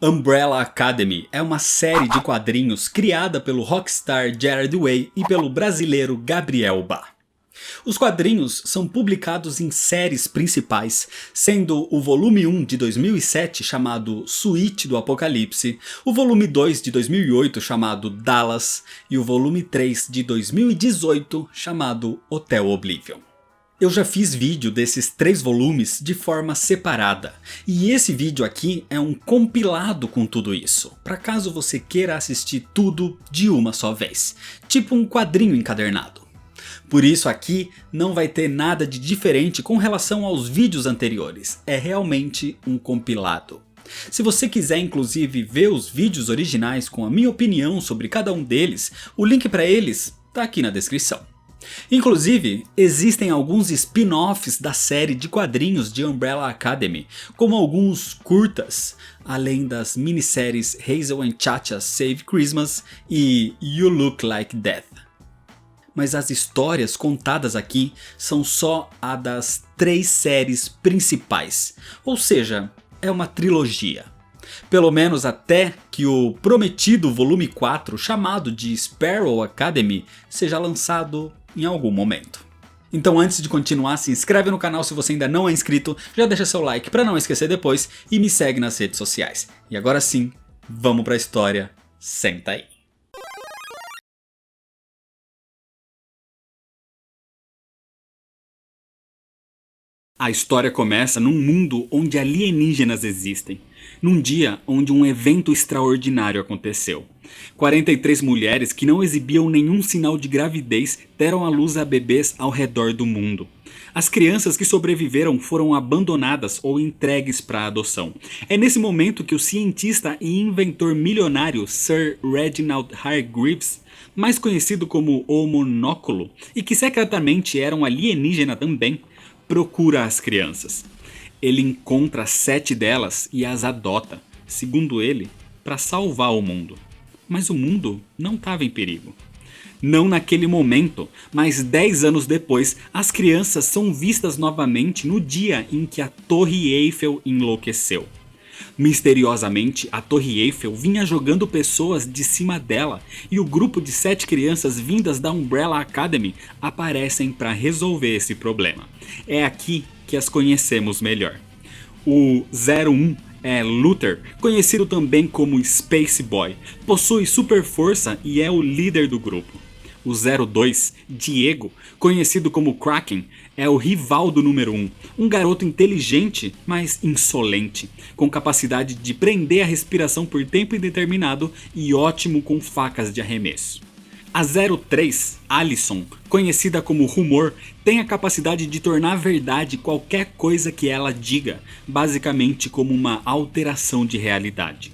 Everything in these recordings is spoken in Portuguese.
Umbrella Academy é uma série de quadrinhos criada pelo rockstar Gerard Way e pelo brasileiro Gabriel Bá. Os quadrinhos são publicados em séries principais, sendo o volume 1 de 2007 chamado Suíte do Apocalipse, o volume 2 de 2008 chamado Dallas e o volume 3 de 2018 chamado Hotel Oblivion. Eu já fiz vídeo desses 3 volumes de forma separada, e esse vídeo aqui é um compilado com tudo isso, para caso você queira assistir tudo de uma só vez, tipo um quadrinho encadernado. Por isso aqui não vai ter nada de diferente com relação aos vídeos anteriores, é realmente um compilado. Se você quiser inclusive ver os vídeos originais com a minha opinião sobre cada um deles, o link para eles tá aqui na descrição. Inclusive, existem alguns spin-offs da série de quadrinhos de Umbrella Academy, como alguns curtas, além das minisséries Hazel and Chacha Save Christmas e You Look Like Death. Mas as histórias contadas aqui são só a das 3 séries principais, ou seja, é uma trilogia. Pelo menos até que o prometido volume 4, chamado de Sparrow Academy, seja lançado em algum momento. Então antes de continuar, se inscreve no canal se você ainda não é inscrito, já deixa seu like para não esquecer depois e me segue nas redes sociais. E agora sim, vamos pra história, senta aí. A história começa num mundo onde alienígenas existem, num dia onde um evento extraordinário aconteceu. 43 mulheres que não exibiam nenhum sinal de gravidez deram à luz a bebês ao redor do mundo. As crianças que sobreviveram foram abandonadas ou entregues para adoção. É nesse momento que o cientista e inventor milionário Sir Reginald Hargreaves, mais conhecido como o Monóculo, e que secretamente era um alienígena também, procura as crianças. Ele encontra 7 delas e as adota, segundo ele, para salvar o mundo. Mas o mundo não estava em perigo. Não naquele momento, mas 10 anos depois, as crianças são vistas novamente no dia em que a Torre Eiffel enlouqueceu. Misteriosamente, a Torre Eiffel vinha jogando pessoas de cima dela e o grupo de 7 crianças vindas da Umbrella Academy aparecem para resolver esse problema. É aqui que as conhecemos melhor. O 01 é Luther, conhecido também como Space Boy, possui super força e é o líder do grupo. O 02, Diego, conhecido como Kraken, é o rival do número 1, um garoto inteligente, mas insolente, com capacidade de prender a respiração por tempo indeterminado e ótimo com facas de arremesso. A 03, Alison, conhecida como Rumor, tem a capacidade de tornar verdade qualquer coisa que ela diga, basicamente como uma alteração de realidade.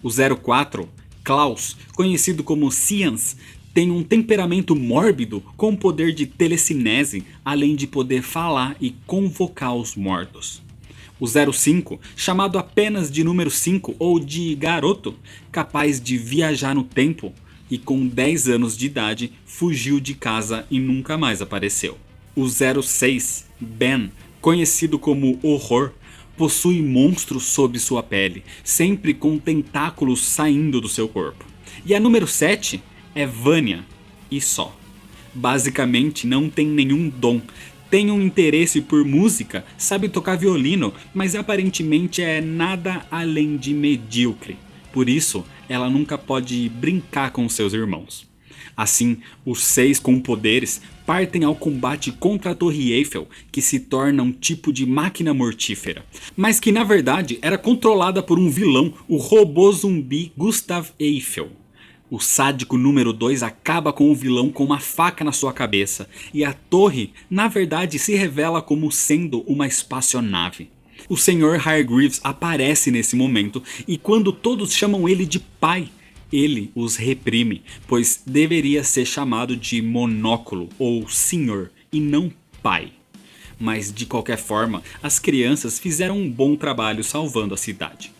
O 04, Klaus, conhecido como Science, tem um temperamento mórbido com o poder de telecinese, além de poder falar e convocar os mortos. O 05, chamado apenas de número 5 ou de garoto, capaz de viajar no tempo e com 10 anos de idade fugiu de casa e nunca mais apareceu. O 06, Ben, conhecido como Horror, possui monstros sob sua pele, sempre com tentáculos saindo do seu corpo. E a número 7 é Vânia, e só. Basicamente não tem nenhum dom, tem um interesse por música, sabe tocar violino, mas aparentemente é nada além de medíocre. Por isso, ela nunca pode brincar com seus irmãos. Assim, os 6 com poderes partem ao combate contra a Torre Eiffel, que se torna um tipo de máquina mortífera, mas que na verdade era controlada por um vilão, o robô zumbi Gustav Eiffel. O sádico número 2 acaba com o vilão com uma faca na sua cabeça, e a torre na verdade se revela como sendo uma espaçonave. O Sr. Hargreaves aparece nesse momento, e quando todos chamam ele de pai, ele os reprime, pois deveria ser chamado de Monóculo ou Senhor e não pai. Mas de qualquer forma, as crianças fizeram um bom trabalho salvando a cidade.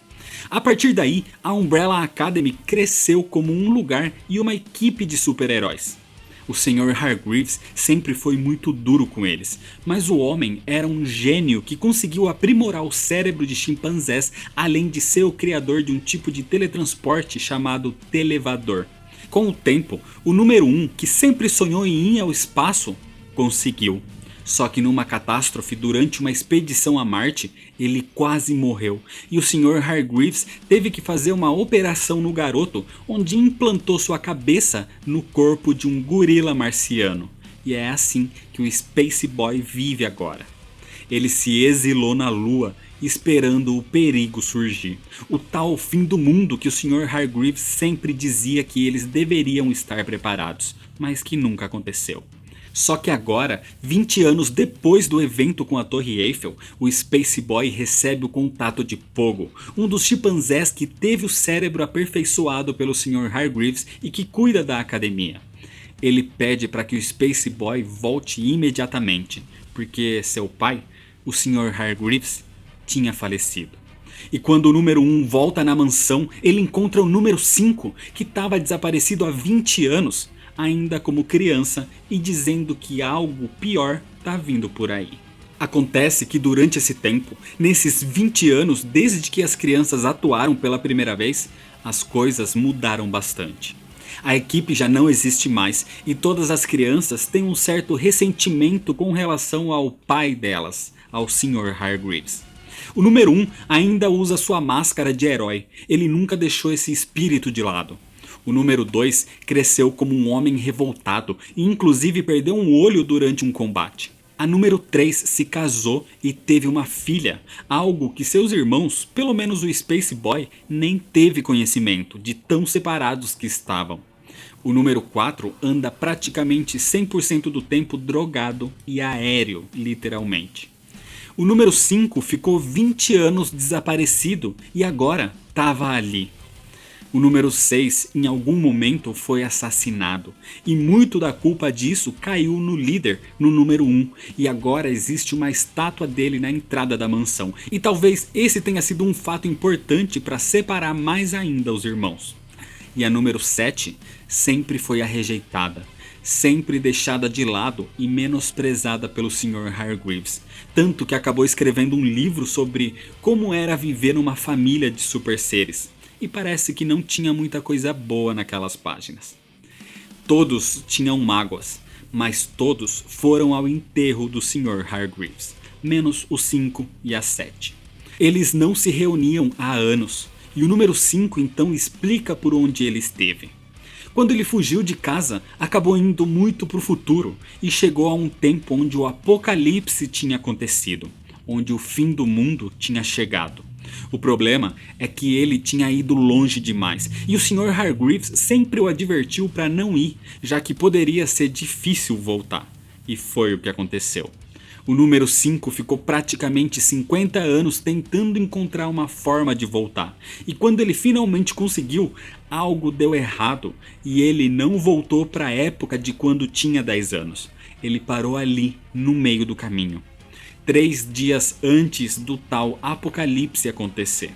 A partir daí, a Umbrella Academy cresceu como um lugar e uma equipe de super-heróis. O Sr. Hargreaves sempre foi muito duro com eles, mas o homem era um gênio que conseguiu aprimorar o cérebro de chimpanzés, além de ser o criador de um tipo de teletransporte chamado televador. Com o tempo, o número 1, que sempre sonhou em ir ao espaço, conseguiu. Só que numa catástrofe durante uma expedição a Marte, ele quase morreu e o Sr. Hargreaves teve que fazer uma operação no garoto, onde implantou sua cabeça no corpo de um gorila marciano. E é assim que o Space Boy vive agora. Ele se exilou na Lua, esperando o perigo surgir. O tal fim do mundo que o Sr. Hargreaves sempre dizia que eles deveriam estar preparados, mas que nunca aconteceu. Só que agora, 20 anos depois do evento com a Torre Eiffel, o Space Boy recebe o contato de Pogo, um dos chimpanzés que teve o cérebro aperfeiçoado pelo Sr. Hargreaves e que cuida da academia. Ele pede para que o Space Boy volte imediatamente, porque seu pai, o Sr. Hargreaves, tinha falecido. E quando o número 1 volta na mansão, ele encontra o número 5, que estava desaparecido há 20 anos, ainda como criança, e dizendo que algo pior tá vindo por aí. Acontece que durante esse tempo, nesses 20 anos desde que as crianças atuaram pela primeira vez, as coisas mudaram bastante. A equipe já não existe mais e todas as crianças têm um certo ressentimento com relação ao pai delas, ao Sr. Hargreaves. O número 1 ainda usa sua máscara de herói, ele nunca deixou esse espírito de lado. O número 2 cresceu como um homem revoltado e inclusive perdeu um olho durante um combate. A número 3 se casou e teve uma filha, algo que seus irmãos, pelo menos o Space Boy, nem teve conhecimento de tão separados que estavam. O número 4 anda praticamente 100% do tempo drogado e aéreo, literalmente. O número 5 ficou 20 anos desaparecido e agora estava ali. O número 6 em algum momento foi assassinado, e muito da culpa disso caiu no líder, no número 1, e agora existe uma estátua dele na entrada da mansão, e talvez esse tenha sido um fato importante para separar mais ainda os irmãos. E a número 7 sempre foi a rejeitada, sempre deixada de lado e menosprezada pelo Sr. Hargreaves, tanto que acabou escrevendo um livro sobre como era viver numa família de super seres. E parece que não tinha muita coisa boa naquelas páginas. Todos tinham mágoas, mas todos foram ao enterro do Sr. Hargreaves, menos os 5 e a 7. Eles não se reuniam há anos, e o número 5 então explica por onde ele esteve. Quando ele fugiu de casa, acabou indo muito para o futuro e chegou a um tempo onde o apocalipse tinha acontecido, onde o fim do mundo tinha chegado. O problema é que ele tinha ido longe demais e o Sr. Hargreaves sempre o advertiu para não ir, já que poderia ser difícil voltar. E foi o que aconteceu. O número 5 ficou praticamente 50 anos tentando encontrar uma forma de voltar. E quando ele finalmente conseguiu, algo deu errado e ele não voltou para a época de quando tinha 10 anos. Ele parou ali, no meio do caminho. 3 dias antes do tal apocalipse acontecer.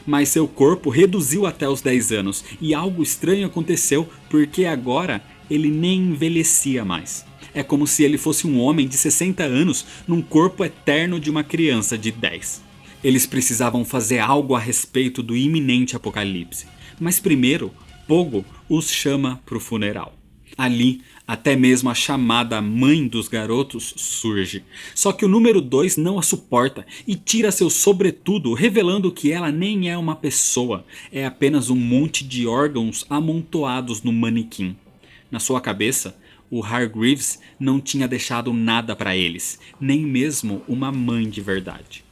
Mas seu corpo reduziu até os 10 anos e algo estranho aconteceu porque agora ele nem envelhecia mais. É como se ele fosse um homem de 60 anos num corpo eterno de uma criança de 10. Eles precisavam fazer algo a respeito do iminente apocalipse. Mas primeiro, Pogo os chama para o funeral. Ali, até mesmo a chamada mãe dos garotos surge. Só que o número 2 não a suporta e tira seu sobretudo, revelando que ela nem é uma pessoa, é apenas um monte de órgãos amontoados no manequim. Na sua cabeça, o Hargreaves não tinha deixado nada para eles, nem mesmo uma mãe de verdade.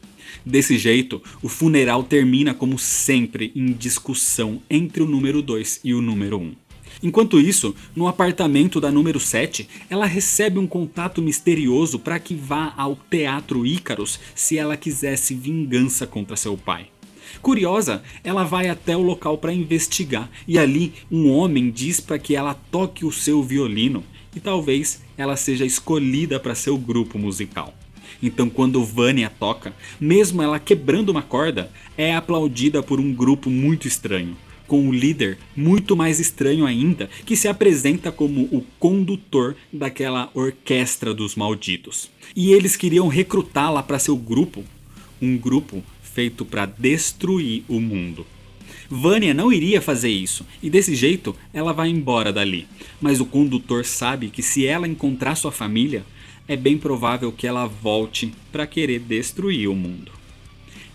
Desse jeito, o funeral termina como sempre em discussão entre o número 2 e o número 1. Enquanto isso, no apartamento da número 7, ela recebe um contato misterioso para que vá ao Teatro Ícaros se ela quisesse vingança contra seu pai. Curiosa, ela vai até o local para investigar e ali um homem diz para que ela toque o seu violino e talvez ela seja escolhida para seu grupo musical. Então quando Vânia toca, mesmo ela quebrando uma corda, é aplaudida por um grupo muito estranho. com o líder muito mais estranho ainda, que se apresenta como o condutor daquela orquestra dos malditos. E eles queriam recrutá-la para seu grupo, um grupo feito para destruir o mundo. Vanya não iria fazer isso, e desse jeito ela vai embora dali. Mas o condutor sabe que se ela encontrar sua família, é bem provável que ela volte para querer destruir o mundo.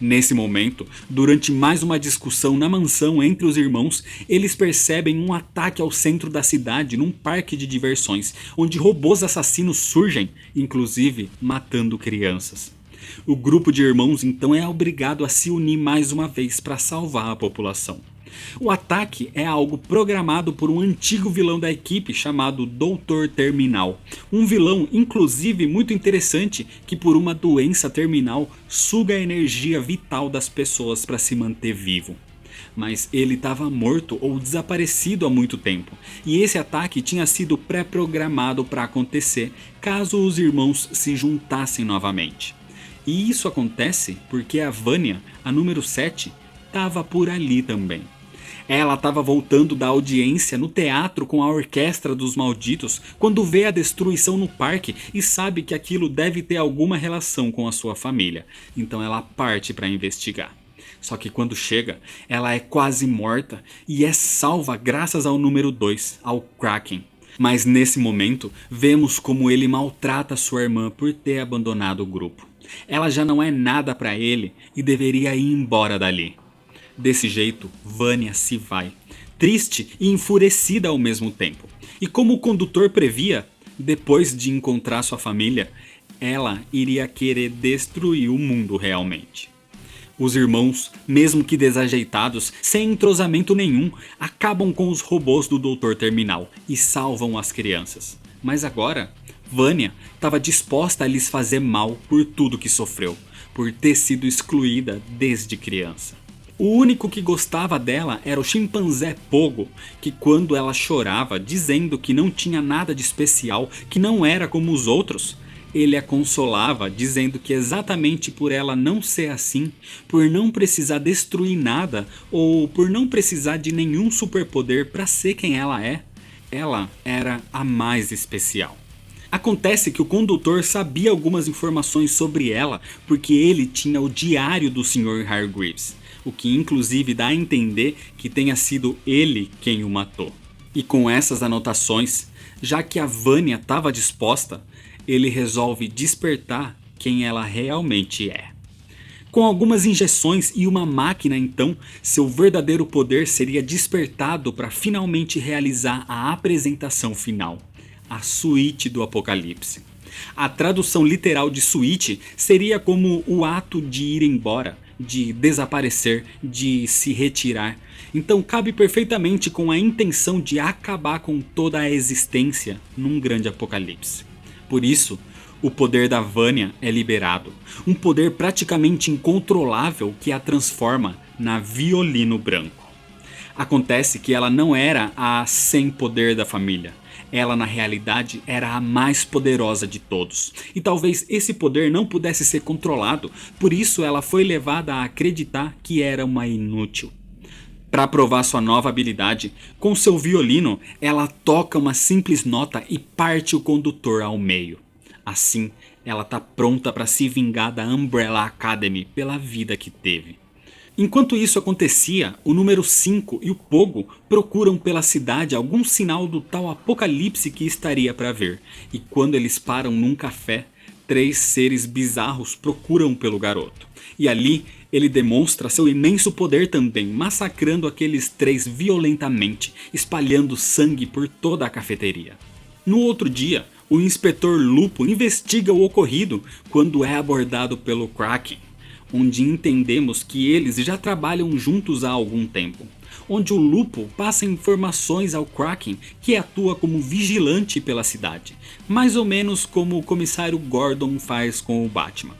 Nesse momento, durante mais uma discussão na mansão entre os irmãos, eles percebem um ataque ao centro da cidade num parque de diversões, onde robôs assassinos surgem, inclusive matando crianças. O grupo de irmãos então é obrigado a se unir mais uma vez para salvar a população. O ataque é algo programado por um antigo vilão da equipe chamado Doutor Terminal. Um vilão inclusive muito interessante que por uma doença terminal suga a energia vital das pessoas para se manter vivo. Mas ele estava morto ou desaparecido há muito tempo, e esse ataque tinha sido pré-programado para acontecer caso os irmãos se juntassem novamente. E isso acontece porque a Vanya, a número 7, estava por ali também. Ela estava voltando da audiência no teatro com a orquestra dos malditos quando vê a destruição no parque e sabe que aquilo deve ter alguma relação com a sua família. Então ela parte para investigar. Só que quando chega, ela é quase morta e é salva graças ao número 2, ao Kraken. Mas nesse momento, vemos como ele maltrata sua irmã por ter abandonado o grupo. Ela já não é nada para ele e deveria ir embora dali. Desse jeito, Vanya se vai, triste e enfurecida ao mesmo tempo. E como o condutor previa, depois de encontrar sua família, ela iria querer destruir o mundo realmente. Os irmãos, mesmo que desajeitados, sem entrosamento nenhum, acabam com os robôs do Doutor Terminal e salvam as crianças. Mas agora, Vanya estava disposta a lhes fazer mal por tudo que sofreu, por ter sido excluída desde criança. O único que gostava dela era o chimpanzé Pogo, que quando ela chorava dizendo que não tinha nada de especial, que não era como os outros, ele a consolava dizendo que exatamente por ela não ser assim, por não precisar destruir nada ou por não precisar de nenhum superpoder para ser quem ela era a mais especial. Acontece que o condutor sabia algumas informações sobre ela porque ele tinha o diário do Sr. Hargreaves, o que inclusive dá a entender que tenha sido ele quem o matou. E com essas anotações, já que a Vanya estava disposta, ele resolve despertar quem ela realmente é. Com algumas injeções e uma máquina então, seu verdadeiro poder seria despertado para finalmente realizar a apresentação final, a Suíte do Apocalipse. A tradução literal de suíte seria como o ato de ir embora, de desaparecer, de se retirar. Então cabe perfeitamente com a intenção de acabar com toda a existência num grande apocalipse. Por isso, o poder da Vanya é liberado, um poder praticamente incontrolável que a transforma na Violino Branco. Acontece que ela não era a sem poder da família. Ela na realidade era a mais poderosa de todos, e talvez esse poder não pudesse ser controlado, por isso ela foi levada a acreditar que era uma inútil. Para provar sua nova habilidade, com seu violino ela toca uma simples nota e parte o condutor ao meio. Assim, ela está pronta para se vingar da Umbrella Academy pela vida que teve. Enquanto isso acontecia, o número 5 e o Pogo procuram pela cidade algum sinal do tal apocalipse que estaria para vir. E quando eles param num café, 3 seres bizarros procuram pelo garoto. E ali ele demonstra seu imenso poder também, massacrando aqueles 3 violentamente, espalhando sangue por toda a cafeteria. No outro dia, o inspetor Lupo investiga o ocorrido quando é abordado pelo Kraken, onde entendemos que eles já trabalham juntos há algum tempo, onde o Lupo passa informações ao Kraken, que atua como vigilante pela cidade, mais ou menos como o comissário Gordon faz com o Batman.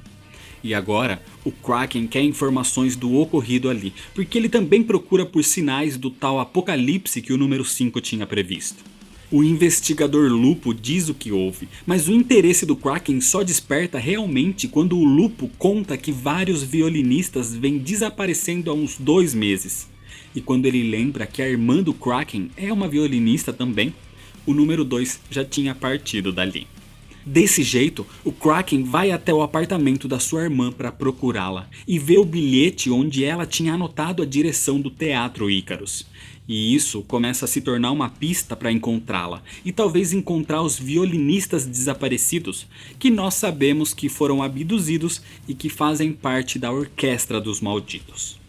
E agora, o Kraken quer informações do ocorrido ali, porque ele também procura por sinais do tal apocalipse que o número 5 tinha previsto. O investigador Lupo diz o que houve, mas o interesse do Kraken só desperta realmente quando o Lupo conta que vários violinistas vêm desaparecendo há uns 2 meses. E quando ele lembra que a irmã do Kraken é uma violinista também, o número 2 já tinha partido dali. Desse jeito, o Kraken vai até o apartamento da sua irmã para procurá-la e vê o bilhete onde ela tinha anotado a direção do Teatro Ícaros. E isso começa a se tornar uma pista para encontrá-la e talvez encontrar os violinistas desaparecidos, que nós sabemos que foram abduzidos e que fazem parte da Orquestra dos Malditos.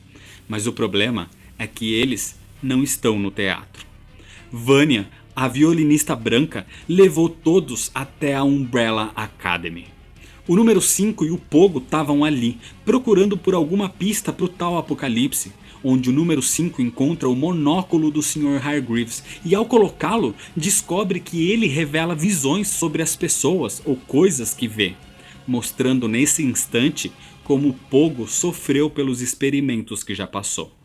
Mas o problema é que eles não estão no teatro. Vanya, a violinista branca, levou todos até a Umbrella Academy. O número 5 e o Pogo estavam ali, procurando por alguma pista para o tal apocalipse, onde o número 5 encontra o monóculo do Sr. Hargreaves e ao colocá-lo, descobre que ele revela visões sobre as pessoas ou coisas que vê, mostrando nesse instante como o Pogo sofreu pelos experimentos que já passou.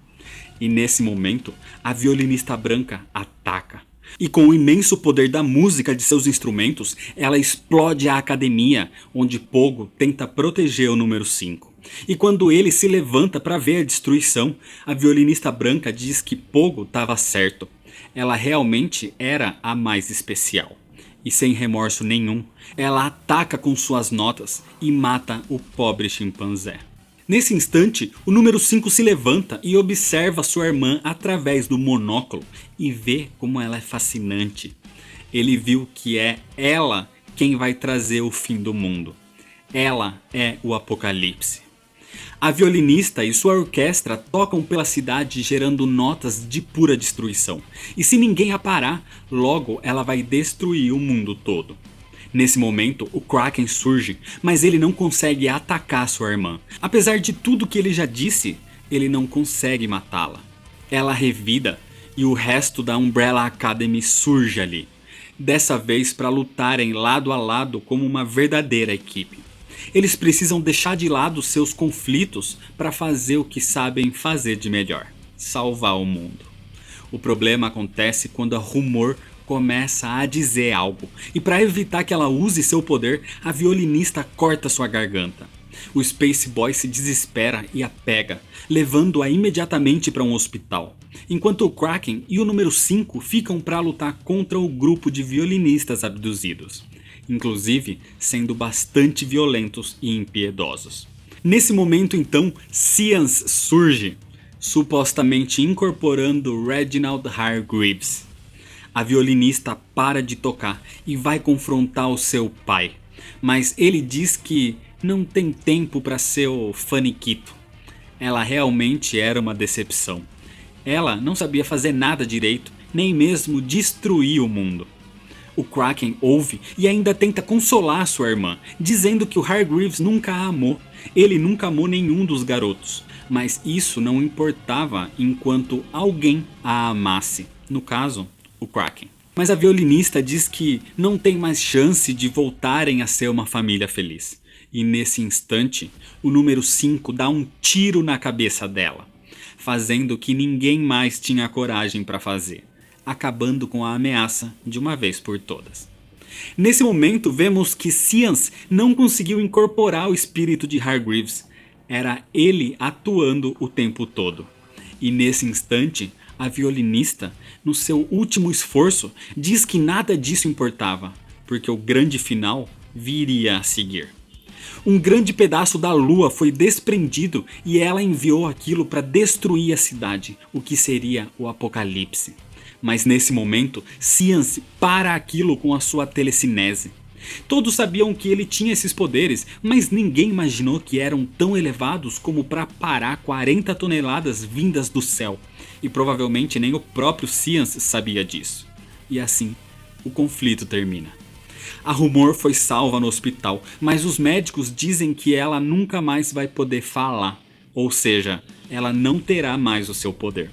E nesse momento, a violinista branca ataca. E com o imenso poder da música de seus instrumentos, ela explode a academia, onde Pogo tenta proteger o número 5. E quando ele se levanta para ver a destruição, a violinista branca diz que Pogo estava certo. Ela realmente era a mais especial. E sem remorso nenhum, ela ataca com suas notas e mata o pobre chimpanzé. Nesse instante, o número 5 se levanta e observa sua irmã através do monóculo e vê como ela é fascinante. Ele viu que é ela quem vai trazer o fim do mundo. Ela é o apocalipse. A violinista e sua orquestra tocam pela cidade gerando notas de pura destruição. E se ninguém a parar, logo ela vai destruir o mundo todo. Nesse momento, o Kraken surge, mas ele não consegue atacar sua irmã. Apesar de tudo que ele já disse, ele não consegue matá-la. Ela revida e o resto da Umbrella Academy surge ali. Dessa vez para lutarem lado a lado como uma verdadeira equipe. Eles precisam deixar de lado seus conflitos para fazer o que sabem fazer de melhor: salvar o mundo. O problema acontece quando a Rumor começa a dizer algo, e para evitar que ela use seu poder, a violinista corta sua garganta. O Space Boy se desespera e a pega, levando-a imediatamente para um hospital, enquanto o Kraken e o número 5 ficam para lutar contra o grupo de violinistas abduzidos, inclusive sendo bastante violentos e impiedosos. Nesse momento então, Seance surge, supostamente incorporando Reginald Hargreaves. A violinista para de tocar e vai confrontar o seu pai, mas ele diz que não tem tempo para seu faniquito. Ela realmente era uma decepção. Ela não sabia fazer nada direito, nem mesmo destruir o mundo. O Kraken ouve e ainda tenta consolar sua irmã, dizendo que o Hargreaves nunca a amou. Ele nunca amou nenhum dos garotos, mas isso não importava enquanto alguém a amasse. No caso, o Kraken. Mas a violinista diz que não tem mais chance de voltarem a ser uma família feliz. E nesse instante, o número 5 dá um tiro na cabeça dela, fazendo o que ninguém mais tinha coragem para fazer, acabando com a ameaça de uma vez por todas. Nesse momento, vemos que Seance não conseguiu incorporar o espírito de Hargreaves. Era ele atuando o tempo todo. E nesse instante, a violinista, no seu último esforço, diz que nada disso importava, porque o grande final viria a seguir. Um grande pedaço da lua foi desprendido e ela enviou aquilo para destruir a cidade, o que seria o apocalipse. Mas nesse momento, Seance para aquilo com a sua telecinese. Todos sabiam que ele tinha esses poderes, mas ninguém imaginou que eram tão elevados como para parar 40 toneladas vindas do céu. E provavelmente nem o próprio Seance sabia disso. E assim, o conflito termina. A Rumor foi salva no hospital, mas os médicos dizem que ela nunca mais vai poder falar. Ou seja, ela não terá mais o seu poder.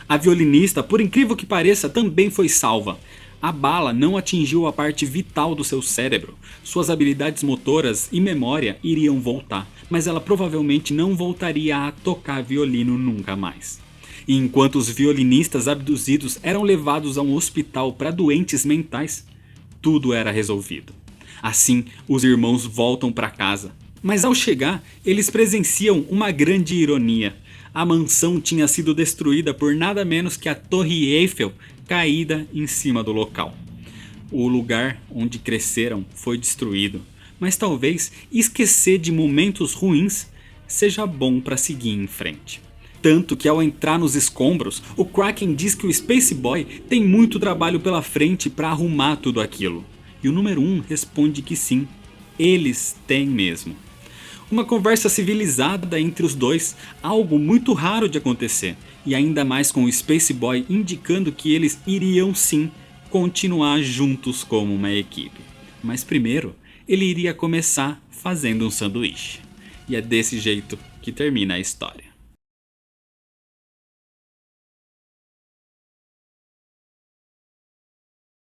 A violinista, por incrível que pareça, também foi salva. A bala não atingiu a parte vital do seu cérebro. Suas habilidades motoras e memória iriam voltar, mas ela provavelmente não voltaria a tocar violino nunca mais. E enquanto os violinistas abduzidos eram levados a um hospital para doentes mentais, tudo era resolvido. Assim, os irmãos voltam para casa. Mas ao chegar, eles presenciam uma grande ironia. A mansão tinha sido destruída por nada menos que a Torre Eiffel caída em cima do local. O lugar onde cresceram foi destruído, mas talvez esquecer de momentos ruins seja bom para seguir em frente. Tanto que ao entrar nos escombros, o Kraken diz que o Space Boy tem muito trabalho pela frente para arrumar tudo aquilo. E o número 1 responde que sim, eles têm mesmo. Uma conversa civilizada entre os dois, algo muito raro de acontecer, e ainda mais com o Space Boy indicando que eles iriam sim continuar juntos como uma equipe. Mas primeiro, ele iria começar fazendo um sanduíche. E é desse jeito que termina a história.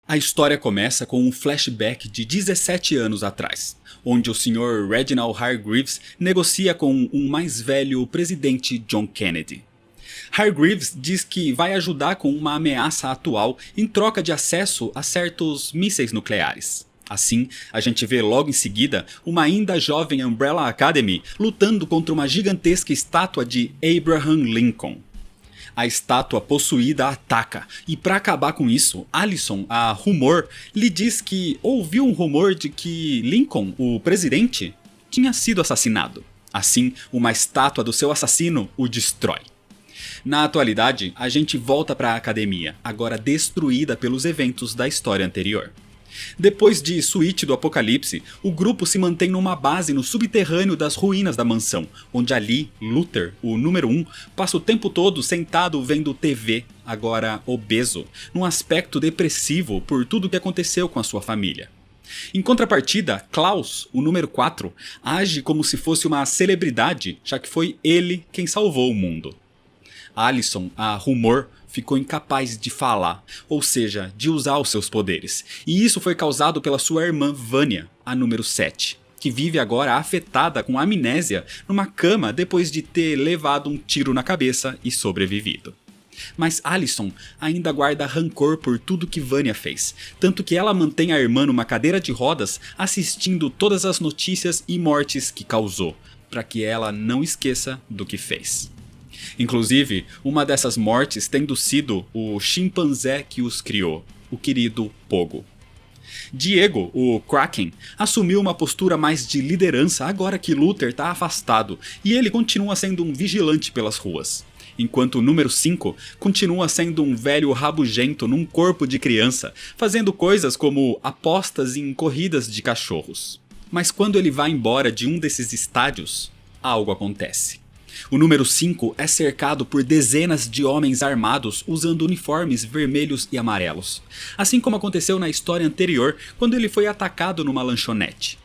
A história começa com um flashback de 17 anos atrás, onde o Sr. Reginald Hargreaves negocia com um mais velho presidente John Kennedy. Hargreaves diz que vai ajudar com uma ameaça atual em troca de acesso a certos mísseis nucleares. Assim, a gente vê logo em seguida uma ainda jovem Umbrella Academy lutando contra uma gigantesca estátua de Abraham Lincoln. A estátua possuída ataca, e para acabar com isso, Allison, a Rumor, lhe diz que ouviu um rumor de que Lincoln, o presidente, tinha sido assassinado. Assim, uma estátua do seu assassino o destrói. Na atualidade, a gente volta para a academia, agora destruída pelos eventos da história anterior. Depois de Suíte do Apocalipse, o grupo se mantém numa base no subterrâneo das ruínas da mansão, onde ali, Luther, o número 1, passa o tempo todo sentado vendo TV, agora obeso, num aspecto depressivo por tudo que aconteceu com a sua família. Em contrapartida, Klaus, o número 4, age como se fosse uma celebridade, já que foi ele quem salvou o mundo. Allison, a Rumor, ficou incapaz de falar, ou seja, de usar os seus poderes. E isso foi causado pela sua irmã Vanya, a número 7, que vive agora afetada com amnésia numa cama depois de ter levado um tiro na cabeça e sobrevivido. Mas Allison ainda guarda rancor por tudo que Vanya fez, tanto que ela mantém a irmã numa cadeira de rodas assistindo todas as notícias e mortes que causou, para que ela não esqueça do que fez. Inclusive, uma dessas mortes tendo sido o chimpanzé que os criou, o querido Pogo. Diego, o Kraken, assumiu uma postura mais de liderança agora que Luther está afastado e ele continua sendo um vigilante pelas ruas. Enquanto o número 5 continua sendo um velho rabugento num corpo de criança, fazendo coisas como apostas em corridas de cachorros. Mas quando ele vai embora de um desses estádios, algo acontece. O número 5 é cercado por dezenas de homens armados usando uniformes vermelhos e amarelos, assim como aconteceu na história anterior quando ele foi atacado numa lanchonete.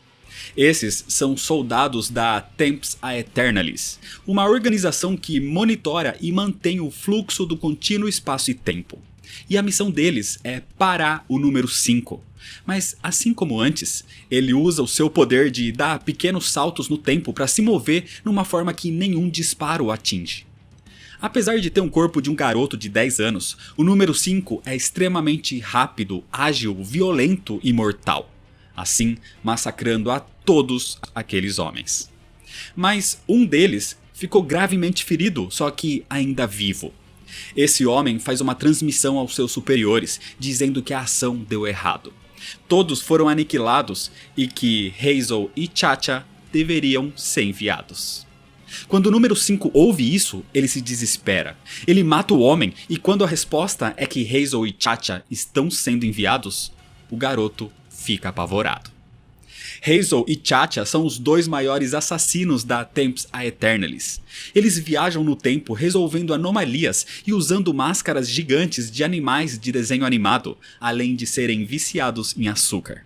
Esses são soldados da Temps Aeternalis, uma organização que monitora e mantém o fluxo do contínuo espaço e tempo. E a missão deles é parar o número 5. Mas assim como antes, ele usa o seu poder de dar pequenos saltos no tempo para se mover numa forma que nenhum disparo o atinge. Apesar de ter um corpo de um garoto de 10 anos, o número 5 é extremamente rápido, ágil, violento e mortal. Assim, massacrando a todos aqueles homens. Mas um deles ficou gravemente ferido, só que ainda vivo. Esse homem faz uma transmissão aos seus superiores, dizendo que a ação deu errado. Todos foram aniquilados e que Hazel e Chacha deveriam ser enviados. Quando o número 5 ouve isso, ele se desespera. Ele mata o homem e quando a resposta é que Hazel e Chacha estão sendo enviados, o garoto fica apavorado. Hazel e Chacha são os dois maiores assassinos da Temps Aeternalis. Eles viajam no tempo resolvendo anomalias e usando máscaras gigantes de animais de desenho animado, além de serem viciados em açúcar.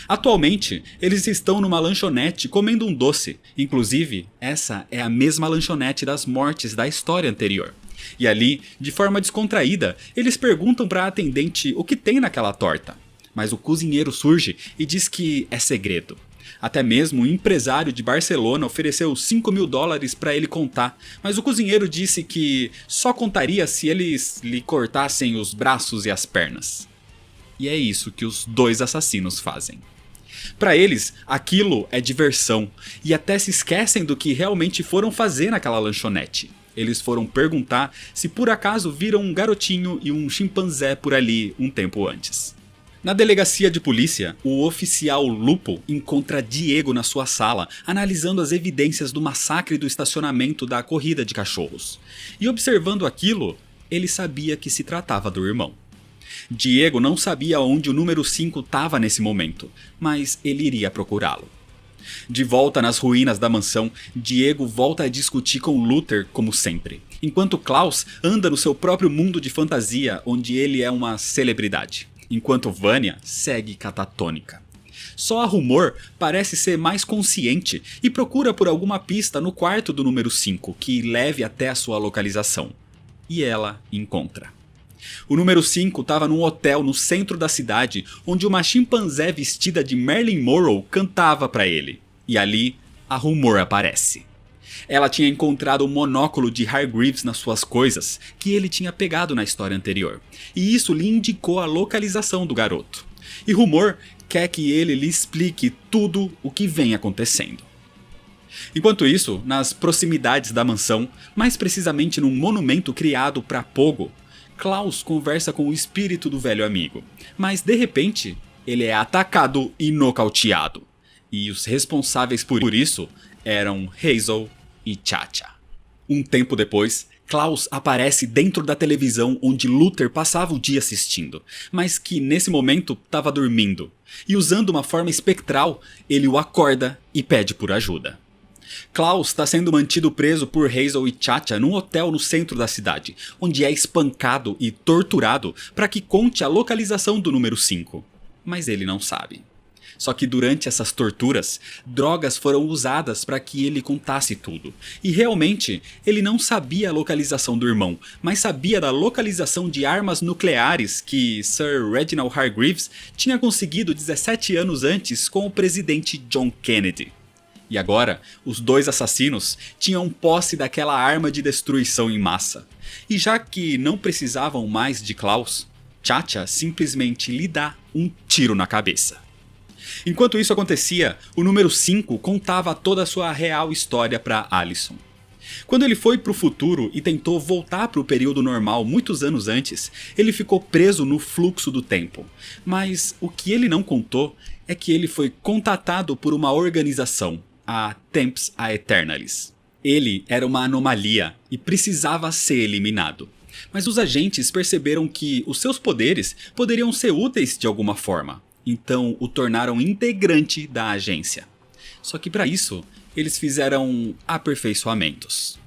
Atualmente, eles estão numa lanchonete comendo um doce, inclusive essa é a mesma lanchonete das mortes da história anterior. E ali, de forma descontraída, eles perguntam para a atendente o que tem naquela torta. Mas o cozinheiro surge e diz que é segredo. Até mesmo um empresário de Barcelona ofereceu $5.000 para ele contar, mas o cozinheiro disse que só contaria se eles lhe cortassem os braços e as pernas. E é isso que os dois assassinos fazem. Para eles, aquilo é diversão, e até se esquecem do que realmente foram fazer naquela lanchonete. Eles foram perguntar se por acaso viram um garotinho e um chimpanzé por ali um tempo antes. Na delegacia de polícia, o oficial Lupo encontra Diego na sua sala, analisando as evidências do massacre do estacionamento da corrida de cachorros. E observando aquilo, ele sabia que se tratava do irmão. Diego não sabia onde o número 5 estava nesse momento, mas ele iria procurá-lo. De volta nas ruínas da mansão, Diego volta a discutir com Luther como sempre, enquanto Klaus anda no seu próprio mundo de fantasia onde ele é uma celebridade, enquanto Vanya segue catatônica. Só a Rumor parece ser mais consciente e procura por alguma pista no quarto do número 5 que leve até a sua localização. E ela encontra. O número 5 estava num hotel no centro da cidade, onde uma chimpanzé vestida de Marilyn Monroe cantava para ele. E ali, a Rumor aparece. Ela tinha encontrado o monóculo de Hargreaves nas suas coisas, que ele tinha pegado na história anterior. E isso lhe indicou a localização do garoto. E Rumor quer que ele lhe explique tudo o que vem acontecendo. Enquanto isso, nas proximidades da mansão, mais precisamente num monumento criado para Pogo, Klaus conversa com o espírito do velho amigo, mas de repente ele é atacado e nocauteado. E os responsáveis por isso eram Hazel e Chacha. Um tempo depois, Klaus aparece dentro da televisão onde Luther passava o dia assistindo, mas que nesse momento estava dormindo. E usando uma forma espectral, ele o acorda e pede por ajuda. Klaus está sendo mantido preso por Hazel e Chacha num hotel no centro da cidade, onde é espancado e torturado para que conte a localização do número 5. Mas ele não sabe. Só que durante essas torturas, drogas foram usadas para que ele contasse tudo. E realmente, ele não sabia a localização do irmão, mas sabia da localização de armas nucleares que Sir Reginald Hargreaves tinha conseguido 17 anos antes com o presidente John Kennedy. E agora, os dois assassinos tinham posse daquela arma de destruição em massa. E já que não precisavam mais de Klaus, Chacha simplesmente lhe dá um tiro na cabeça. Enquanto isso acontecia, o número 5 contava toda a sua real história para Allison. Quando ele foi para o futuro e tentou voltar para o período normal muitos anos antes, ele ficou preso no fluxo do tempo. Mas o que ele não contou é que ele foi contatado por uma organização, a Temps Aeternalis. Ele era uma anomalia e precisava ser eliminado. Mas os agentes perceberam que os seus poderes poderiam ser úteis de alguma forma. Então o tornaram integrante da agência. Só que para isso, eles fizeram aperfeiçoamentos.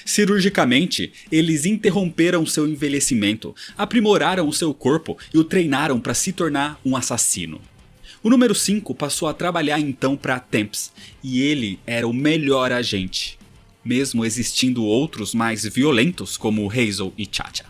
Cirurgicamente, eles interromperam seu envelhecimento, aprimoraram o seu corpo e o treinaram para se tornar um assassino. O número 5 passou a trabalhar então para a Temps, e ele era o melhor agente, mesmo existindo outros mais violentos como Hazel e Chacha.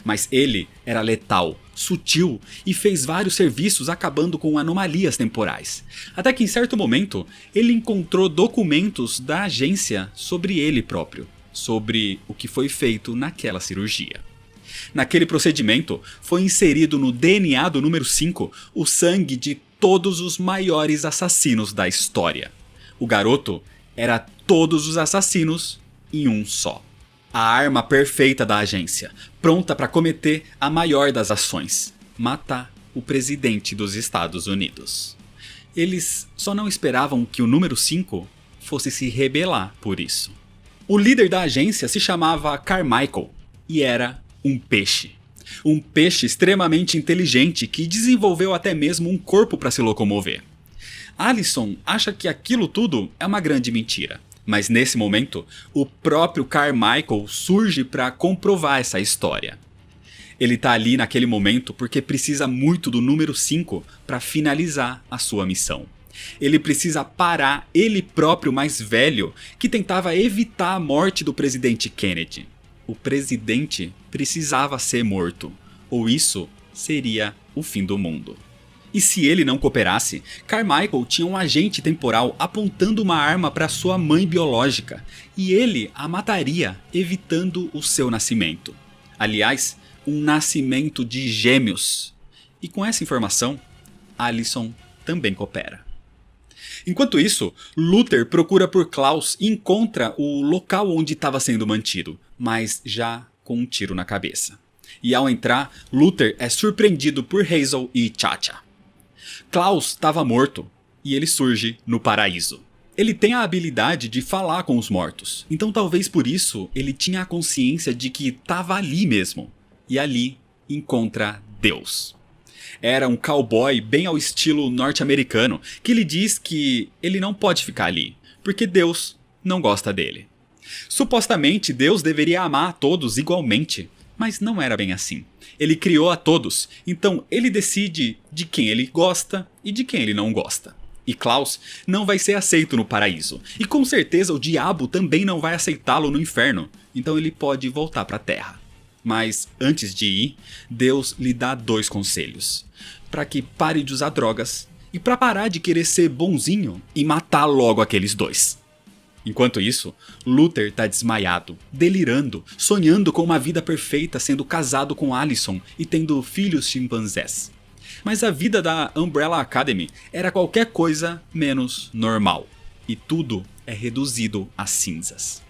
Mas ele era letal, sutil e fez vários serviços acabando com anomalias temporais. Até que em certo momento, ele encontrou documentos da agência sobre ele próprio, sobre o que foi feito naquela cirurgia. Naquele procedimento, foi inserido no DNA do número 5 o sangue de todos os maiores assassinos da história. O garoto era todos os assassinos em um só. A arma perfeita da agência, pronta para cometer a maior das ações: matar o presidente dos Estados Unidos. Eles só não esperavam que o número 5 fosse se rebelar por isso. O líder da agência se chamava Carmichael e era um peixe. Um peixe extremamente inteligente que desenvolveu até mesmo um corpo para se locomover. Allison acha que aquilo tudo é uma grande mentira. Mas nesse momento, o próprio Carmichael surge para comprovar essa história. Ele tá ali naquele momento porque precisa muito do número 5 para finalizar a sua missão. Ele precisa parar ele próprio mais velho que tentava evitar a morte do presidente Kennedy. O presidente precisava ser morto, ou isso seria o fim do mundo. E se ele não cooperasse, Carmichael tinha um agente temporal apontando uma arma para sua mãe biológica, e ele a mataria, evitando o seu nascimento. Aliás, um nascimento de gêmeos. E com essa informação, Allison também coopera. Enquanto isso, Luther procura por Klaus e encontra o local onde estava sendo mantido, mas já com um tiro na cabeça. E ao entrar, Luther é surpreendido por Hazel e Chacha. Klaus estava morto e ele surge no paraíso. Ele tem a habilidade de falar com os mortos, então talvez por isso ele tinha a consciência de que estava ali mesmo. E ali encontra Deus. Era um cowboy bem ao estilo norte-americano que lhe diz que ele não pode ficar ali, porque Deus não gosta dele. Supostamente Deus deveria amar a todos igualmente, mas não era bem assim. Ele criou a todos, então ele decide de quem ele gosta e de quem ele não gosta. E Klaus não vai ser aceito no paraíso, e com certeza o diabo também não vai aceitá-lo no inferno, então ele pode voltar para a terra. Mas antes de ir, Deus lhe dá 2 conselhos: para que pare de usar drogas e para parar de querer ser bonzinho e matar logo aqueles 2. Enquanto isso, Luther está desmaiado, delirando, sonhando com uma vida perfeita, sendo casado com Allison e tendo filhos chimpanzés. Mas a vida da Umbrella Academy era qualquer coisa menos normal, e tudo é reduzido a cinzas.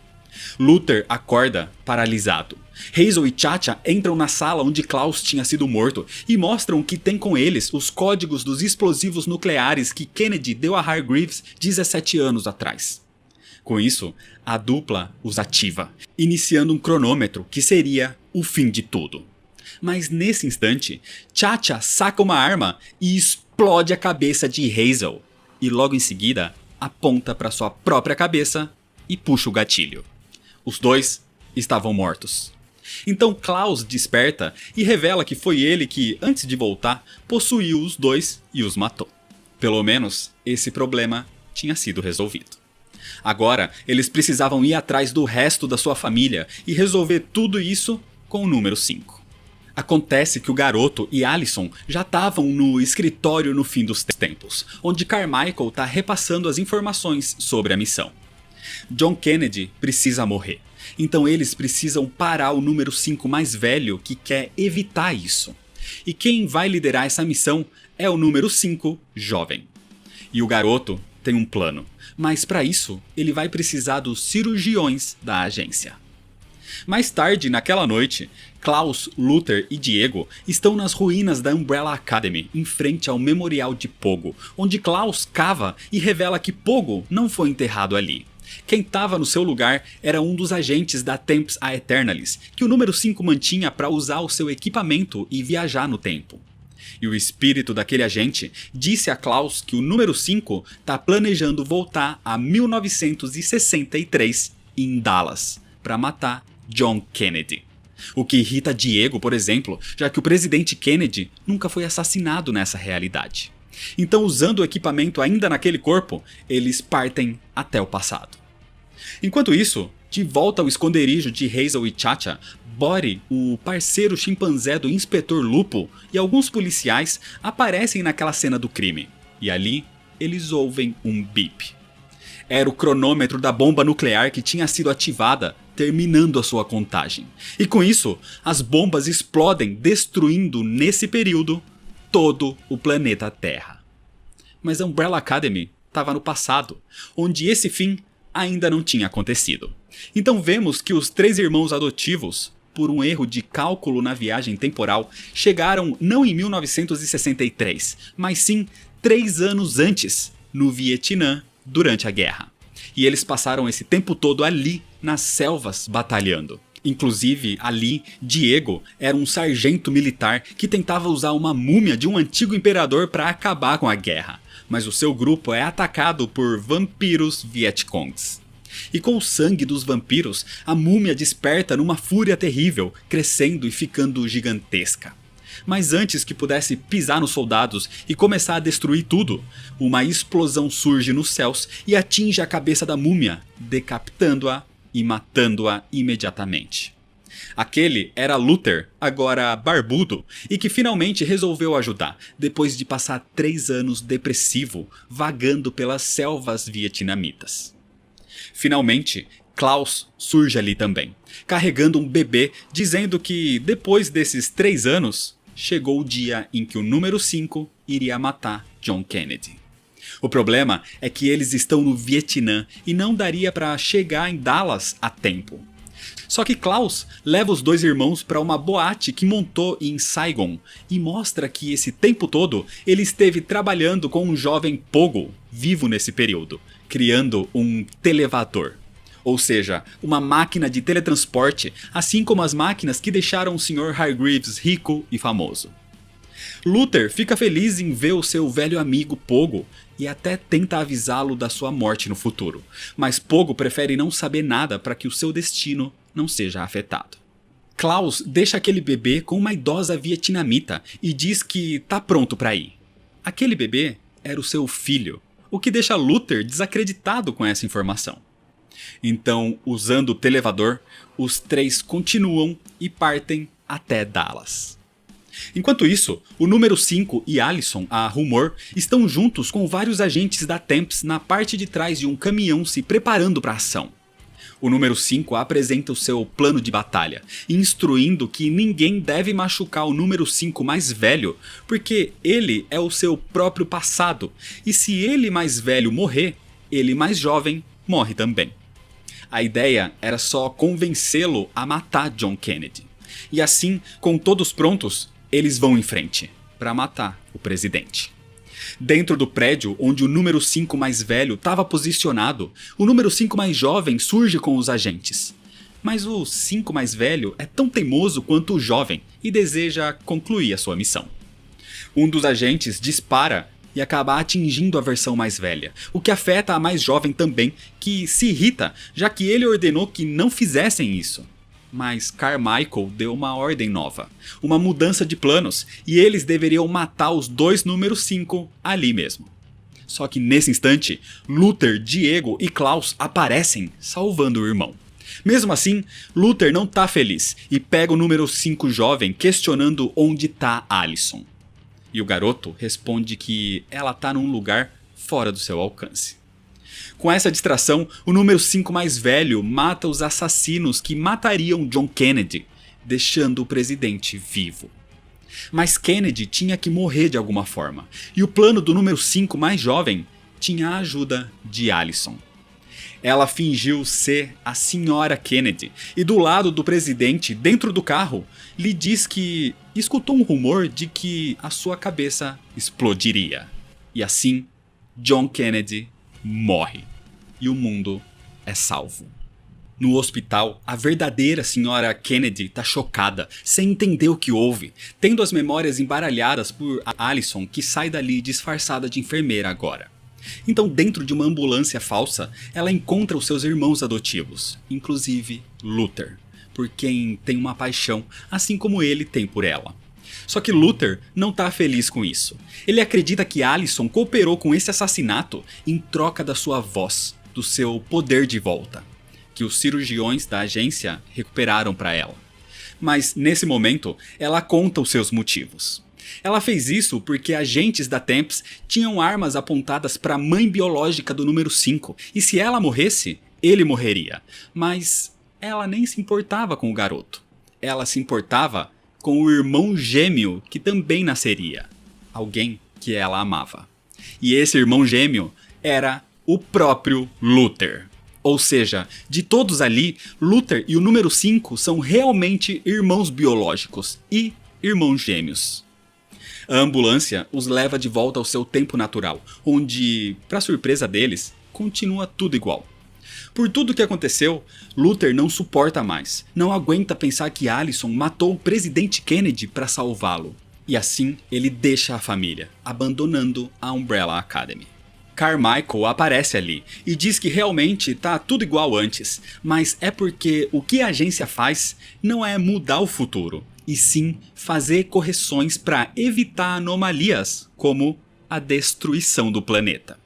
Luther acorda paralisado. Hazel e Chacha entram na sala onde Klaus tinha sido morto e mostram que tem com eles os códigos dos explosivos nucleares que Kennedy deu a Hargreaves 17 anos atrás. Com isso, a dupla os ativa, iniciando um cronômetro que seria o fim de tudo. Mas nesse instante, Chacha saca uma arma e explode a cabeça de Hazel, e logo em seguida aponta para sua própria cabeça e puxa o gatilho. Os 2 estavam mortos. Então Klaus desperta e revela que foi ele que, antes de voltar, possuiu os 2 e os matou. Pelo menos, esse problema tinha sido resolvido. Agora, eles precisavam ir atrás do resto da sua família e resolver tudo isso com o número 5. Acontece que o garoto e Allison já estavam no escritório no fim dos tempos, onde Carmichael está repassando as informações sobre a missão. John Kennedy precisa morrer, então eles precisam parar o número 5 mais velho que quer evitar isso. E quem vai liderar essa missão é o número 5 jovem. E o garoto tem um plano, mas para isso ele vai precisar dos cirurgiões da agência. Mais tarde, naquela noite, Klaus, Luther e Diego estão nas ruínas da Umbrella Academy, em frente ao Memorial de Pogo, onde Klaus cava e revela que Pogo não foi enterrado ali. Quem estava no seu lugar era um dos agentes da Temps Aeternalis, que o número 5 mantinha para usar o seu equipamento e viajar no tempo. E o espírito daquele agente disse a Klaus que o número 5 está planejando voltar a 1963 em Dallas, para matar John Kennedy. O que irrita Diego, por exemplo, já que o presidente Kennedy nunca foi assassinado nessa realidade. Então, usando o equipamento ainda naquele corpo, eles partem até o passado. Enquanto isso, de volta ao esconderijo de Hazel e Chacha, Body, o parceiro chimpanzé do Inspetor Lupo, e alguns policiais aparecem naquela cena do crime. E ali, eles ouvem um bip. Era o cronômetro da bomba nuclear que tinha sido ativada, terminando a sua contagem. E com isso, as bombas explodem, destruindo, nesse período, todo o planeta Terra. Mas a Umbrella Academy estava no passado, onde esse fim ainda não tinha acontecido. Então vemos que os 3 irmãos adotivos, por um erro de cálculo na viagem temporal, chegaram não em 1963, mas sim 3 anos antes, no Vietnã, durante a guerra. E eles passaram esse tempo todo ali, nas selvas, batalhando. Inclusive, ali, Diego era um sargento militar que tentava usar uma múmia de um antigo imperador para acabar com a guerra. Mas o seu grupo é atacado por vampiros Vietcongs. E com o sangue dos vampiros, a múmia desperta numa fúria terrível, crescendo e ficando gigantesca. Mas antes que pudesse pisar nos soldados e começar a destruir tudo, uma explosão surge nos céus e atinge a cabeça da múmia, decapitando-a e matando-a imediatamente. Aquele era Luther, agora barbudo, e que finalmente resolveu ajudar, depois de passar 3 anos depressivo, vagando pelas selvas vietnamitas. Finalmente, Klaus surge ali também, carregando um bebê, dizendo que depois desses 3 anos, chegou o dia em que o número 5 iria matar John Kennedy. O problema é que eles estão no Vietnã e não daria para chegar em Dallas a tempo. Só que Klaus leva os dois irmãos para uma boate que montou em Saigon e mostra que esse tempo todo ele esteve trabalhando com um jovem Pogo vivo nesse período, criando um televador. Ou seja, uma máquina de teletransporte, assim como as máquinas que deixaram o Sr. Hargreaves rico e famoso. Luther fica feliz em ver o seu velho amigo Pogo e até tenta avisá-lo da sua morte no futuro, mas Pogo prefere não saber nada para que o seu destino não seja afetado. Klaus deixa aquele bebê com uma idosa vietnamita e diz que tá pronto para ir. Aquele bebê era o seu filho, o que deixa Luther desacreditado com essa informação. Então, usando o televador, os três continuam e partem até Dallas. Enquanto isso, o número 5 e Allison, a rumor, estão juntos com vários agentes da Temps na parte de trás de um caminhão se preparando para a ação. O número 5 apresenta o seu plano de batalha, instruindo que ninguém deve machucar o número 5 mais velho, porque ele é o seu próprio passado, e se ele mais velho morrer, ele mais jovem morre também. A ideia era só convencê-lo a matar John Kennedy. E assim, com todos prontos, eles vão em frente para matar o presidente. Dentro do prédio onde o número 5 mais velho estava posicionado, o número 5 mais jovem surge com os agentes. Mas o 5 mais velho é tão teimoso quanto o jovem e deseja concluir a sua missão. Um dos agentes dispara e acaba atingindo a versão mais velha, o que afeta a mais jovem também, que se irrita, já que ele ordenou que não fizessem isso. Mas Carmichael deu uma ordem nova, uma mudança de planos, e eles deveriam matar os dois números 5 ali mesmo. Só que nesse instante, Luther, Diego e Klaus aparecem, salvando o irmão. Mesmo assim, Luther não tá feliz e pega o número 5 jovem questionando onde tá Allison. E o garoto responde que ela tá num lugar fora do seu alcance. Com essa distração, o número 5 mais velho mata os assassinos que matariam John Kennedy, deixando o presidente vivo. Mas Kennedy tinha que morrer de alguma forma, e o plano do número 5 mais jovem tinha a ajuda de Allison. Ela fingiu ser a senhora Kennedy e do lado do presidente, dentro do carro, lhe diz que escutou um rumor de que a sua cabeça explodiria. E assim, John Kennedy morre e o mundo é salvo. No hospital, a verdadeira senhora Kennedy está chocada, sem entender o que houve, tendo as memórias embaralhadas por Allison, que sai dali disfarçada de enfermeira agora. Então, dentro de uma ambulância falsa, ela encontra os seus irmãos adotivos, inclusive Luther, por quem tem uma paixão, assim como ele tem por ela. Só que Luther não está feliz com isso. Ele acredita que Allison cooperou com esse assassinato em troca da sua voz, do seu poder de volta, que os cirurgiões da agência recuperaram para ela. Mas nesse momento, ela conta os seus motivos. Ela fez isso porque agentes da Temps tinham armas apontadas para a mãe biológica do número 5, e se ela morresse, ele morreria. Mas ela nem se importava com o garoto. Ela se importava com o irmão gêmeo que também nasceria, alguém que ela amava. E esse irmão gêmeo era o próprio Luther. Ou seja, de todos ali, Luther e o número 5 são realmente irmãos biológicos e irmãos gêmeos. A ambulância os leva de volta ao seu tempo natural, onde, para surpresa deles, continua tudo igual. Por tudo o que aconteceu, Luther não suporta mais, não aguenta pensar que Allison matou o presidente Kennedy para salvá-lo. E assim, ele deixa a família, abandonando a Umbrella Academy. Carmichael aparece ali e diz que realmente tá tudo igual antes, mas é porque o que a agência faz não é mudar o futuro, e sim fazer correções para evitar anomalias, como a destruição do planeta.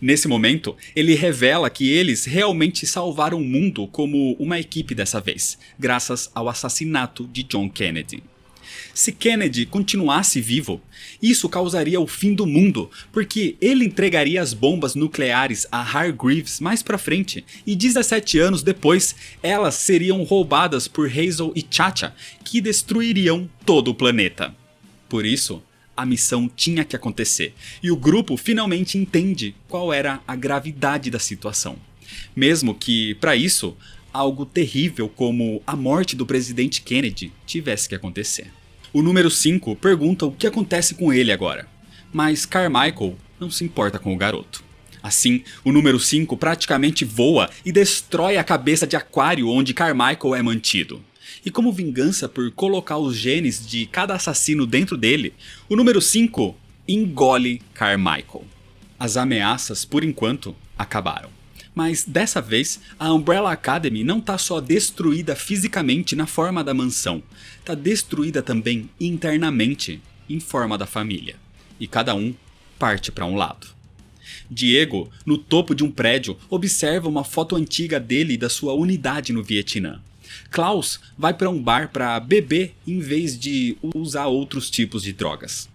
Nesse momento, ele revela que eles realmente salvaram o mundo como uma equipe dessa vez, graças ao assassinato de John Kennedy. Se Kennedy continuasse vivo, isso causaria o fim do mundo, porque ele entregaria as bombas nucleares a Hargreaves mais pra frente, e 17 anos depois, elas seriam roubadas por Hazel e Chacha, que destruiriam todo o planeta. Por isso, a missão tinha que acontecer, e o grupo finalmente entende qual era a gravidade da situação. Mesmo que, para isso, algo terrível como a morte do presidente Kennedy tivesse que acontecer. O número 5 pergunta o que acontece com ele agora, mas Carmichael não se importa com o garoto. Assim, o número 5 praticamente voa e destrói a cabeça de aquário onde Carmichael é mantido. E como vingança por colocar os genes de cada assassino dentro dele, o número 5 engole Carmichael. As ameaças, por enquanto, acabaram. Mas dessa vez, a Umbrella Academy não está só destruída fisicamente na forma da mansão, está destruída também internamente, em forma da família. E cada um parte para um lado. Diego, no topo de um prédio, observa uma foto antiga dele e da sua unidade no Vietnã. Klaus vai para um bar para beber em vez de usar outros tipos de drogas.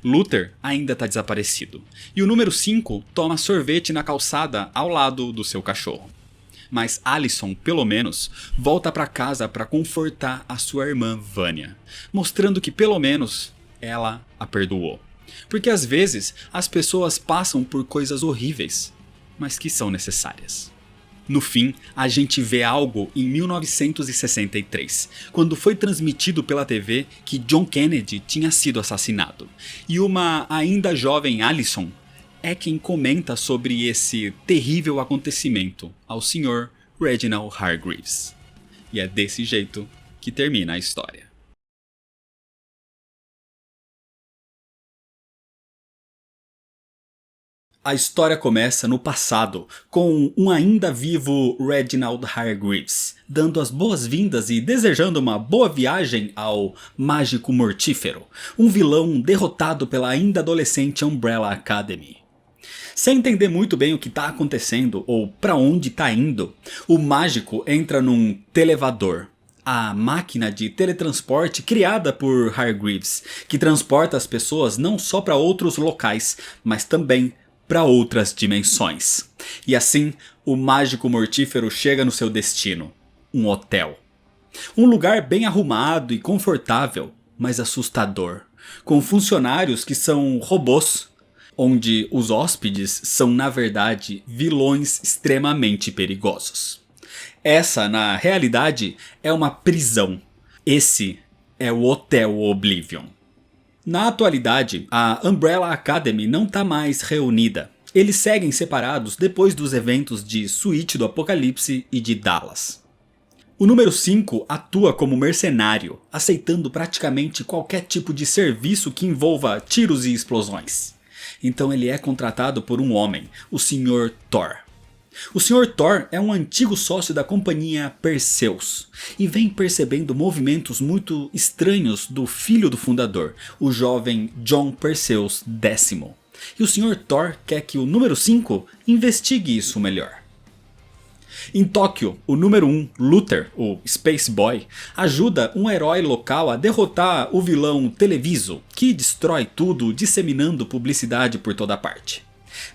Luther ainda está desaparecido. E o número 5 toma sorvete na calçada ao lado do seu cachorro. Mas Allison, pelo menos, volta para casa para confortar a sua irmã Vânia, mostrando que pelo menos ela a perdoou. Porque às vezes as pessoas passam por coisas horríveis, mas que são necessárias. No fim, a gente vê algo em 1963, quando foi transmitido pela TV que John Kennedy tinha sido assassinado. E uma ainda jovem Allison é quem comenta sobre esse terrível acontecimento ao Sr. Reginald Hargreaves. E é desse jeito que termina a história. A história começa no passado, com um ainda vivo Reginald Hargreaves, dando as boas-vindas e desejando uma boa viagem ao Mágico Mortífero, um vilão derrotado pela ainda adolescente Umbrella Academy. Sem entender muito bem o que está acontecendo ou para onde está indo, o mágico entra num televador, a máquina de teletransporte criada por Hargreaves, que transporta as pessoas não só para outros locais, mas também para outras dimensões. E assim, o mágico mortífero chega no seu destino, um hotel. Um lugar bem arrumado e confortável, mas assustador, com funcionários que são robôs, onde os hóspedes são na verdade vilões extremamente perigosos. Essa, na realidade, é uma prisão. Esse é o Hotel Oblivion. Na atualidade, a Umbrella Academy não está mais reunida. Eles seguem separados depois dos eventos de Suíte do Apocalipse e de Dallas. O número 5 atua como mercenário, aceitando praticamente qualquer tipo de serviço que envolva tiros e explosões. Então ele é contratado por um homem, o Sr. Thor. O Sr. Thor é um antigo sócio da companhia Perseus e vem percebendo movimentos muito estranhos do filho do fundador, o jovem John Perseus X. E o Sr. Thor quer que o número 5 investigue isso melhor. Em Tóquio, o número 1, Luther, o Space Boy, ajuda um herói local a derrotar o vilão Televiso, que destrói tudo disseminando publicidade por toda parte.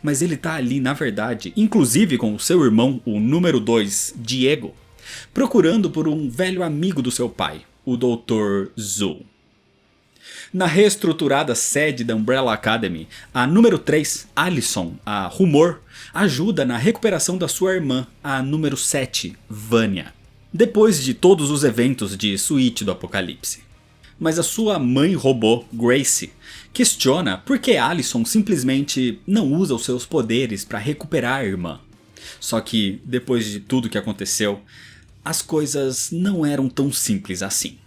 Mas ele tá ali na verdade, inclusive com o seu irmão, o número 2, Diego, procurando por um velho amigo do seu pai, o Dr. Zhu. Na reestruturada sede da Umbrella Academy, a número 3, Allison, a Rumor, ajuda na recuperação da sua irmã, a número 7, Vânia, depois de todos os eventos de Suíte do Apocalipse. Mas a sua mãe robô, Grace, questiona por que Allison simplesmente não usa os seus poderes para recuperar a irmã. Só que, depois de tudo que aconteceu, as coisas não eram tão simples assim.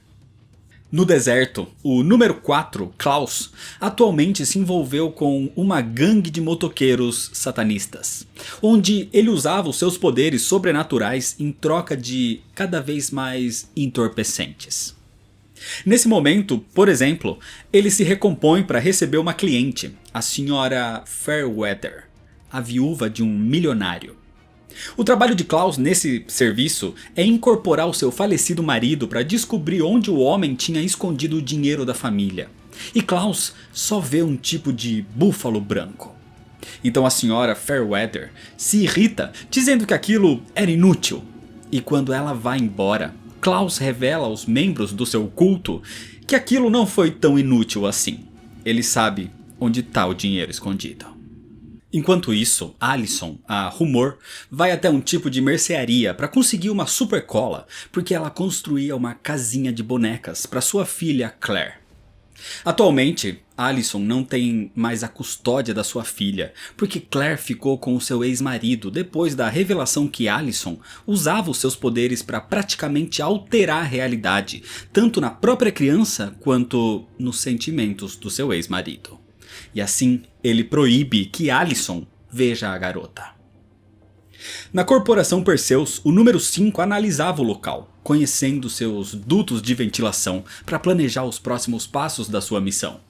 No deserto, o número 4, Klaus, atualmente se envolveu com uma gangue de motoqueiros satanistas, onde ele usava os seus poderes sobrenaturais em troca de cada vez mais entorpecentes. Nesse momento, por exemplo, ele se recompõe para receber uma cliente, a senhora Fairweather, a viúva de um milionário. O trabalho de Klaus nesse serviço é incorporar o seu falecido marido para descobrir onde o homem tinha escondido o dinheiro da família. E Klaus só vê um tipo de búfalo branco. Então a senhora Fairweather se irrita, dizendo que aquilo era inútil. E quando ela vai embora, Klaus revela aos membros do seu culto que aquilo não foi tão inútil assim. Ele sabe onde está o dinheiro escondido. Enquanto isso, Allison, a Rumor, vai até um tipo de mercearia para conseguir uma super cola, porque ela construía uma casinha de bonecas para sua filha Claire. Atualmente, Allison não tem mais a custódia da sua filha, porque Claire ficou com o seu ex-marido depois da revelação que Allison usava os seus poderes para praticamente alterar a realidade, tanto na própria criança quanto nos sentimentos do seu ex-marido. E assim, ele proíbe que Allison veja a garota. Na corporação Perseus, o número 5 analisava o local, conhecendo seus dutos de ventilação para planejar os próximos passos da sua missão.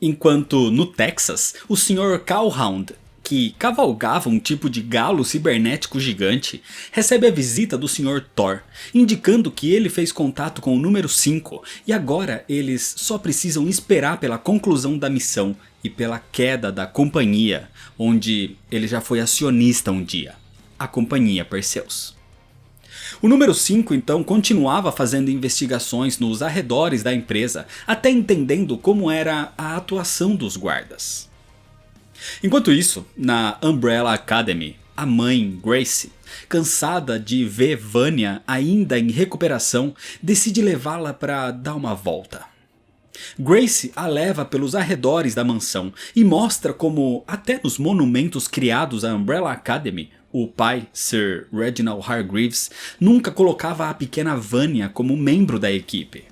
Enquanto no Texas, o Sr. Cowhound, que cavalgava um tipo de galo cibernético gigante, recebe a visita do Sr. Thor, indicando que ele fez contato com o número 5 e agora eles só precisam esperar pela conclusão da missão e pela queda da companhia, onde ele já foi acionista um dia. A companhia Perseus. O número 5 então continuava fazendo investigações nos arredores da empresa, até entendendo como era a atuação dos guardas. Enquanto isso, na Umbrella Academy, a mãe, Grace, cansada de ver Vanya ainda em recuperação, decide levá-la para dar uma volta. Grace a leva pelos arredores da mansão e mostra como, até nos monumentos criados à Umbrella Academy, o pai, Sir Reginald Hargreaves, nunca colocava a pequena Vanya como membro da equipe.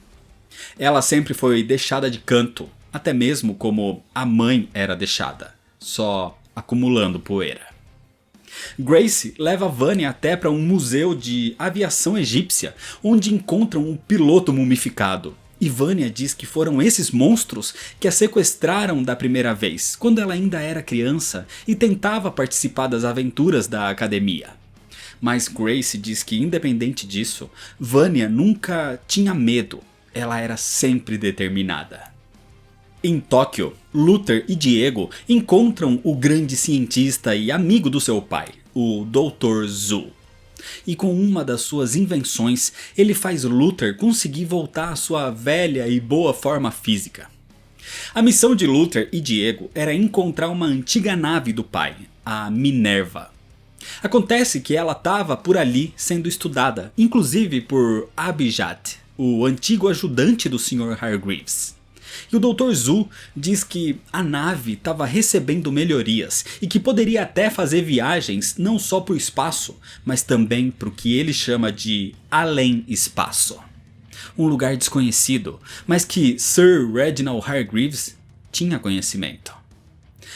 Ela sempre foi deixada de canto, até mesmo como a mãe era deixada, só acumulando poeira. Grace leva Vanya até para um museu de aviação egípcia, onde encontram um piloto mumificado. E Vanya diz que foram esses monstros que a sequestraram da primeira vez, quando ela ainda era criança e tentava participar das aventuras da academia. Mas Grace diz que, independente disso, Vanya nunca tinha medo, ela era sempre determinada. Em Tóquio, Luther e Diego encontram o grande cientista e amigo do seu pai, o Dr. Zu. E com uma das suas invenções, ele faz Luther conseguir voltar à sua velha e boa forma física. A missão de Luther e Diego era encontrar uma antiga nave do pai, a Minerva. Acontece que ela estava por ali sendo estudada, inclusive por Abijat, o antigo ajudante do Sr. Hargreaves. E o Dr. Zu diz que a nave estava recebendo melhorias e que poderia até fazer viagens não só para o espaço, mas também para o que ele chama de além-espaço. Um lugar desconhecido, mas que Sir Reginald Hargreaves tinha conhecimento.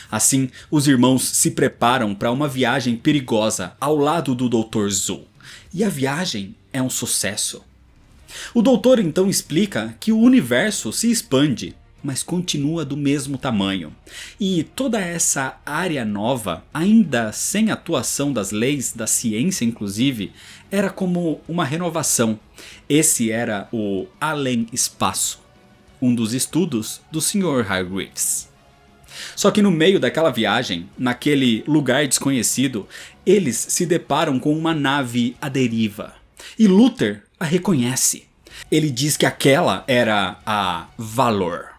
Assim, os irmãos se preparam para uma viagem perigosa ao lado do Dr. Zu. E a viagem é um sucesso. O doutor então explica que o universo se expande, mas continua do mesmo tamanho. E toda essa área nova, ainda sem atuação das leis da ciência inclusive, era como uma renovação. Esse era o além-espaço, um dos estudos do Sr. Hargreaves. Só que no meio daquela viagem, naquele lugar desconhecido, eles se deparam com uma nave à deriva. E Luther a reconhece. Ele diz que aquela era a Valor.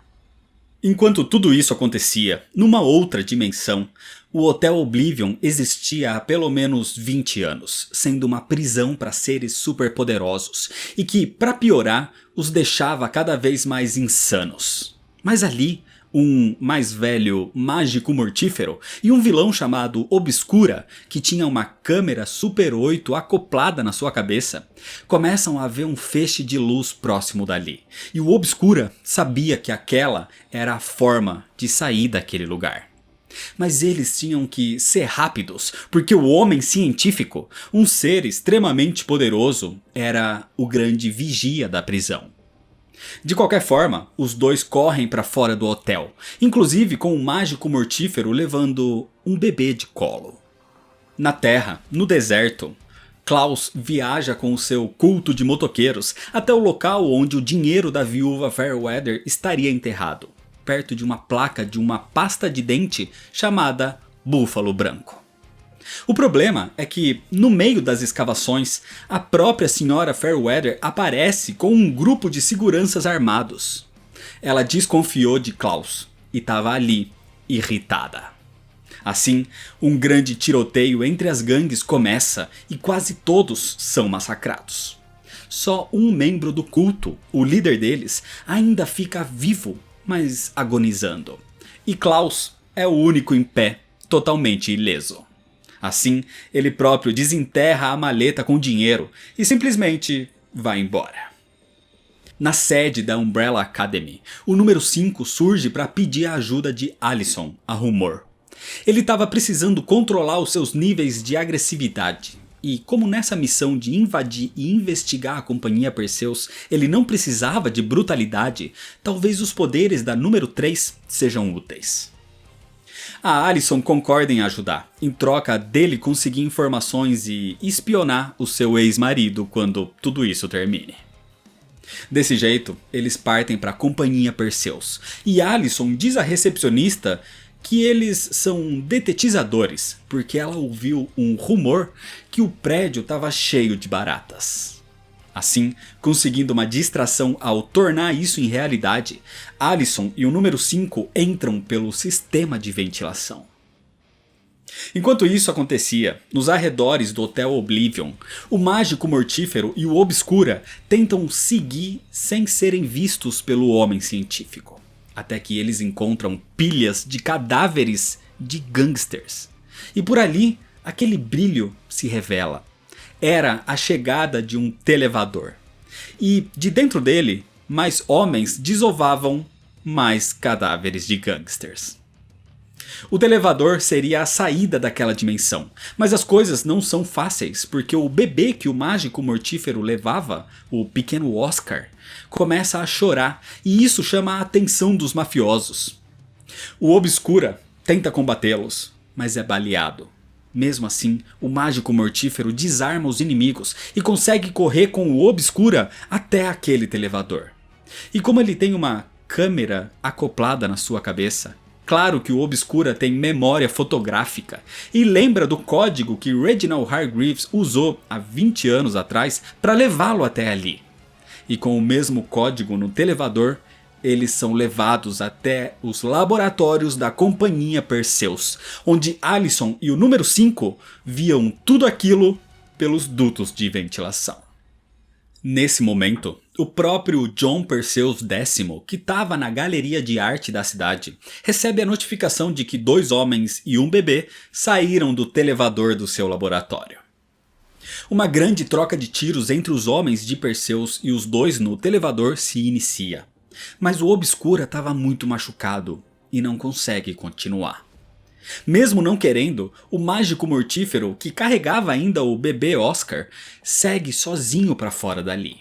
Enquanto tudo isso acontecia, numa outra dimensão, o Hotel Oblivion existia há pelo menos 20 anos, sendo uma prisão para seres superpoderosos, e que, para piorar, os deixava cada vez mais insanos. Mas ali, um mais velho mágico mortífero e um vilão chamado Obscura, que tinha uma câmera Super 8 acoplada na sua cabeça, começam a ver um feixe de luz próximo dali. E o Obscura sabia que aquela era a forma de sair daquele lugar. Mas eles tinham que ser rápidos, porque o homem científico, um ser extremamente poderoso, era o grande vigia da prisão. De qualquer forma, os dois correm para fora do hotel, inclusive com um mágico mortífero levando um bebê de colo. Na Terra, no deserto, Klaus viaja com o seu culto de motoqueiros até o local onde o dinheiro da viúva Fairweather estaria enterrado, perto de uma placa de uma pasta de dente chamada Búfalo Branco. O problema é que, no meio das escavações, a própria Sra. Fairweather aparece com um grupo de seguranças armados. Ela desconfiou de Klaus e estava ali, irritada. Assim, um grande tiroteio entre as gangues começa e quase todos são massacrados. Só um membro do culto, o líder deles, ainda fica vivo, mas agonizando. E Klaus é o único em pé, totalmente ileso. Assim, ele próprio desenterra a maleta com dinheiro e simplesmente vai embora. Na sede da Umbrella Academy, o número 5 surge para pedir a ajuda de Allison, a Rumor. Ele estava precisando controlar os seus níveis de agressividade. E como nessa missão de invadir e investigar a Companhia Perseus ele não precisava de brutalidade, talvez os poderes da número 3 sejam úteis. A Allison concorda em ajudar, em troca dele conseguir informações e espionar o seu ex-marido quando tudo isso termine. Desse jeito, eles partem para a Companhia Perseus, e Allison diz à recepcionista que eles são detetizadores, porque ela ouviu um rumor que o prédio estava cheio de baratas. Assim, conseguindo uma distração ao tornar isso em realidade, Allison e o número 5 entram pelo sistema de ventilação. Enquanto isso acontecia, nos arredores do Hotel Oblivion, o Mágico Mortífero e o Obscura tentam seguir sem serem vistos pelo homem científico. Até que eles encontram pilhas de cadáveres de gangsters. E por ali, aquele brilho se revela. Era a chegada de um televador. E de dentro dele, mais homens desovavam mais cadáveres de gangsters. O televador seria a saída daquela dimensão, mas as coisas não são fáceis, porque o bebê que o Mágico Mortífero levava, o pequeno Oscar, começa a chorar e isso chama a atenção dos mafiosos. O Obscura tenta combatê-los, mas é baleado. Mesmo assim, o Mágico Mortífero desarma os inimigos e consegue correr com o Obscura até aquele televador. E como ele tem uma câmera acoplada na sua cabeça, claro que o Obscura tem memória fotográfica e lembra do código que Reginald Hargreaves usou há 20 anos atrás para levá-lo até ali. E com o mesmo código no televador, eles são levados até os laboratórios da Companhia Perseus, onde Allison e o número 5 viam tudo aquilo pelos dutos de ventilação. Nesse momento, o próprio John Perseus X, que estava na galeria de arte da cidade, recebe a notificação de que 2 homens e um bebê saíram do televador do seu laboratório. Uma grande troca de tiros entre os homens de Perseus e os 2 no televador se inicia. Mas o Obscura estava muito machucado e não consegue continuar. Mesmo não querendo, o Mágico Mortífero, que carregava ainda o bebê Oscar, segue sozinho para fora dali.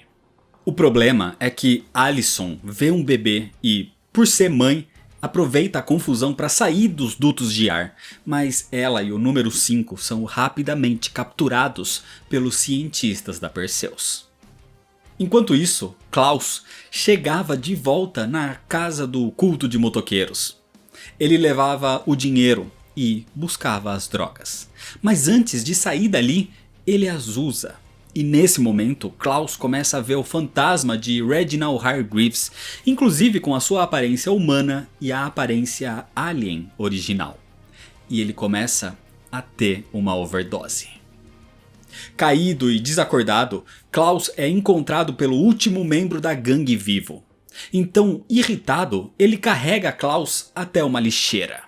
O problema é que Allison vê um bebê e, por ser mãe, aproveita a confusão para sair dos dutos de ar, mas ela e o número 5 são rapidamente capturados pelos cientistas da Perseus. Enquanto isso, Klaus chegava de volta na casa do culto de motoqueiros. Ele levava o dinheiro e buscava as drogas. Mas antes de sair dali, ele as usa. E nesse momento, Klaus começa a ver o fantasma de Reginald Hargreaves, inclusive com a sua aparência humana e a aparência alien original. E ele começa a ter uma overdose. Caído e desacordado, Klaus é encontrado pelo último membro da gangue vivo. Então, irritado, ele carrega Klaus até uma lixeira.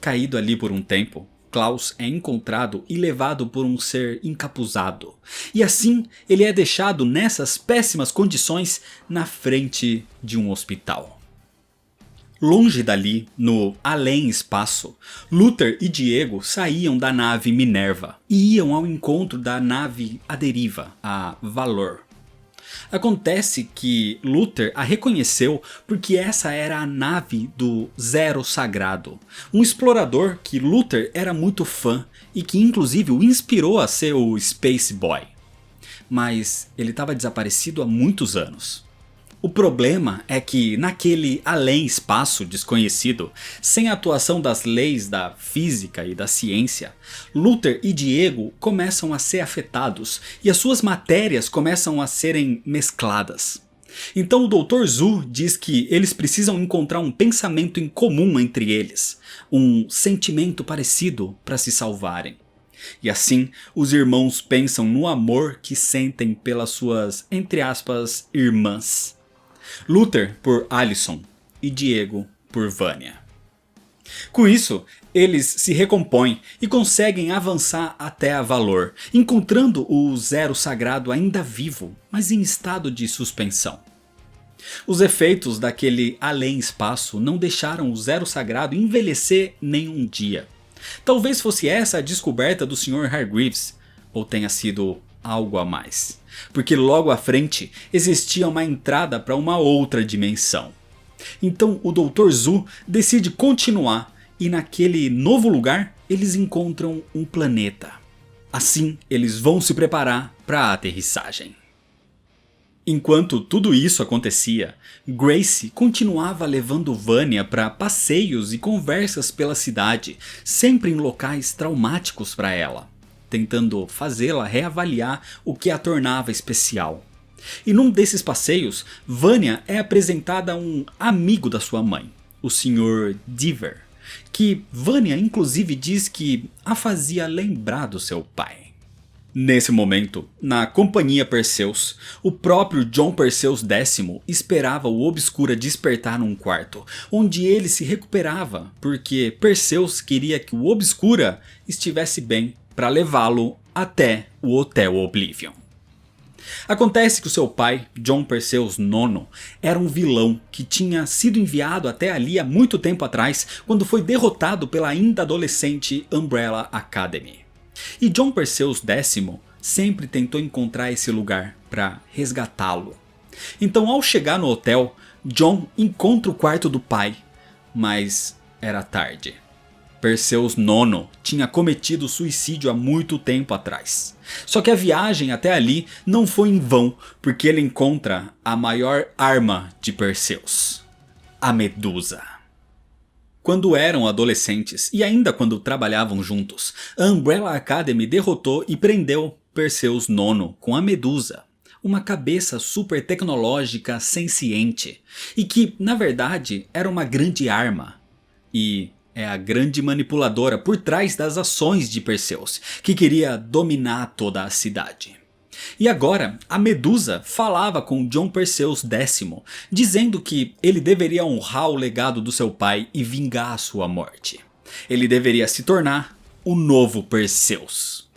Caído ali por um tempo, Klaus é encontrado e levado por um ser encapuzado. E assim, ele é deixado nessas péssimas condições na frente de um hospital. Longe dali, no além espaço, Luther e Diego saíam da nave Minerva e iam ao encontro da nave à deriva, a Valor. Acontece que Luther a reconheceu porque essa era a nave do Zero Sagrado, um explorador que Luther era muito fã e que inclusive o inspirou a ser o Space Boy. Mas ele estava desaparecido há muitos anos. O problema é que naquele além espaço desconhecido, sem a atuação das leis da física e da ciência, Luther e Diego começam a ser afetados e as suas matérias começam a serem mescladas. Então o Dr. Zu diz que eles precisam encontrar um pensamento em comum entre eles, um sentimento parecido para se salvarem. E assim, os irmãos pensam no amor que sentem pelas suas, entre aspas, irmãs. Luther por Allison e Diego por Vanya. Com isso, eles se recompõem e conseguem avançar até a Valor, encontrando o Zero Sagrado ainda vivo, mas em estado de suspensão. Os efeitos daquele além-espaço não deixaram o Zero Sagrado envelhecer nem um dia. Talvez fosse essa a descoberta do Sr. Hargreaves, ou tenha sido algo a mais. Porque logo à frente existia uma entrada para uma outra dimensão. Então o Dr. Zu decide continuar e naquele novo lugar eles encontram um planeta. Assim eles vão se preparar para a aterrissagem. Enquanto tudo isso acontecia, Grace continuava levando Vanya para passeios e conversas pela cidade, sempre em locais traumáticos para ela, tentando fazê-la reavaliar o que a tornava especial. E num desses passeios, Vanya é apresentada a um amigo da sua mãe, o Sr. Deaver, que Vanya inclusive diz que a fazia lembrar do seu pai. Nesse momento, na companhia Perseus, o próprio John Perseus X esperava o Obscura despertar num quarto, onde ele se recuperava, porque Perseus queria que o Obscura estivesse bem para levá-lo até o Hotel Oblivion. Acontece que o seu pai, John Perseus IX, era um vilão que tinha sido enviado até ali há muito tempo atrás, quando foi derrotado pela ainda adolescente Umbrella Academy. E John Perseus X sempre tentou encontrar esse lugar para resgatá-lo. Então ao chegar no hotel, John encontra o quarto do pai, mas era tarde. Perseus IX tinha cometido suicídio há muito tempo atrás. Só que a viagem até ali não foi em vão, porque ele encontra a maior arma de Perseus, a Medusa. Quando eram adolescentes e ainda quando trabalhavam juntos, a Umbrella Academy derrotou e prendeu Perseus IX com a Medusa, uma cabeça super tecnológica senciente, e que na verdade era uma grande arma. E é a grande manipuladora por trás das ações de Perseus, que queria dominar toda a cidade. E agora, a Medusa falava com John Perseus X, dizendo que ele deveria honrar o legado do seu pai e vingar a sua morte. Ele deveria se tornar o novo Perseus.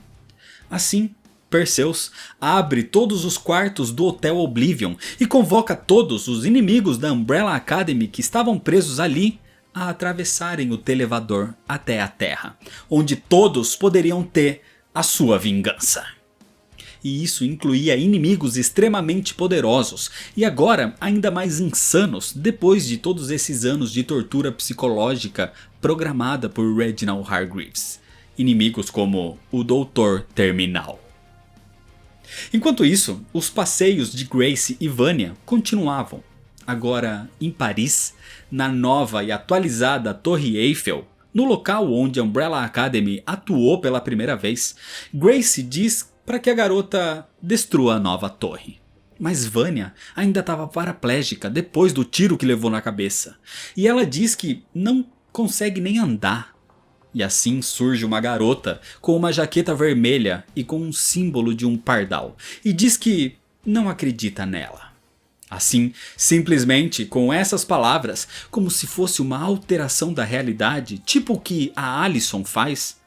Assim, Perseus abre todos os quartos do Hotel Oblivion e convoca todos os inimigos da Umbrella Academy que estavam presos ali a atravessarem o televador até a Terra, onde todos poderiam ter a sua vingança. E isso incluía inimigos extremamente poderosos e agora ainda mais insanos depois de todos esses anos de tortura psicológica programada por Reginald Hargreaves. Inimigos como o Doutor Terminal. Enquanto isso, os passeios de Grace e Vanya continuavam. Agora em Paris, na nova e atualizada Torre Eiffel, no local onde a Umbrella Academy atuou pela primeira vez, Grace diz para que a garota destrua a nova torre. Mas Vanya ainda estava paraplégica depois do tiro que levou na cabeça. E ela diz que não consegue nem andar. E assim surge uma garota com uma jaqueta vermelha e com um símbolo de um pardal. E diz que não acredita nela. Assim, simplesmente com essas palavras, como se fosse uma alteração da realidade, tipo o que a Allison faz,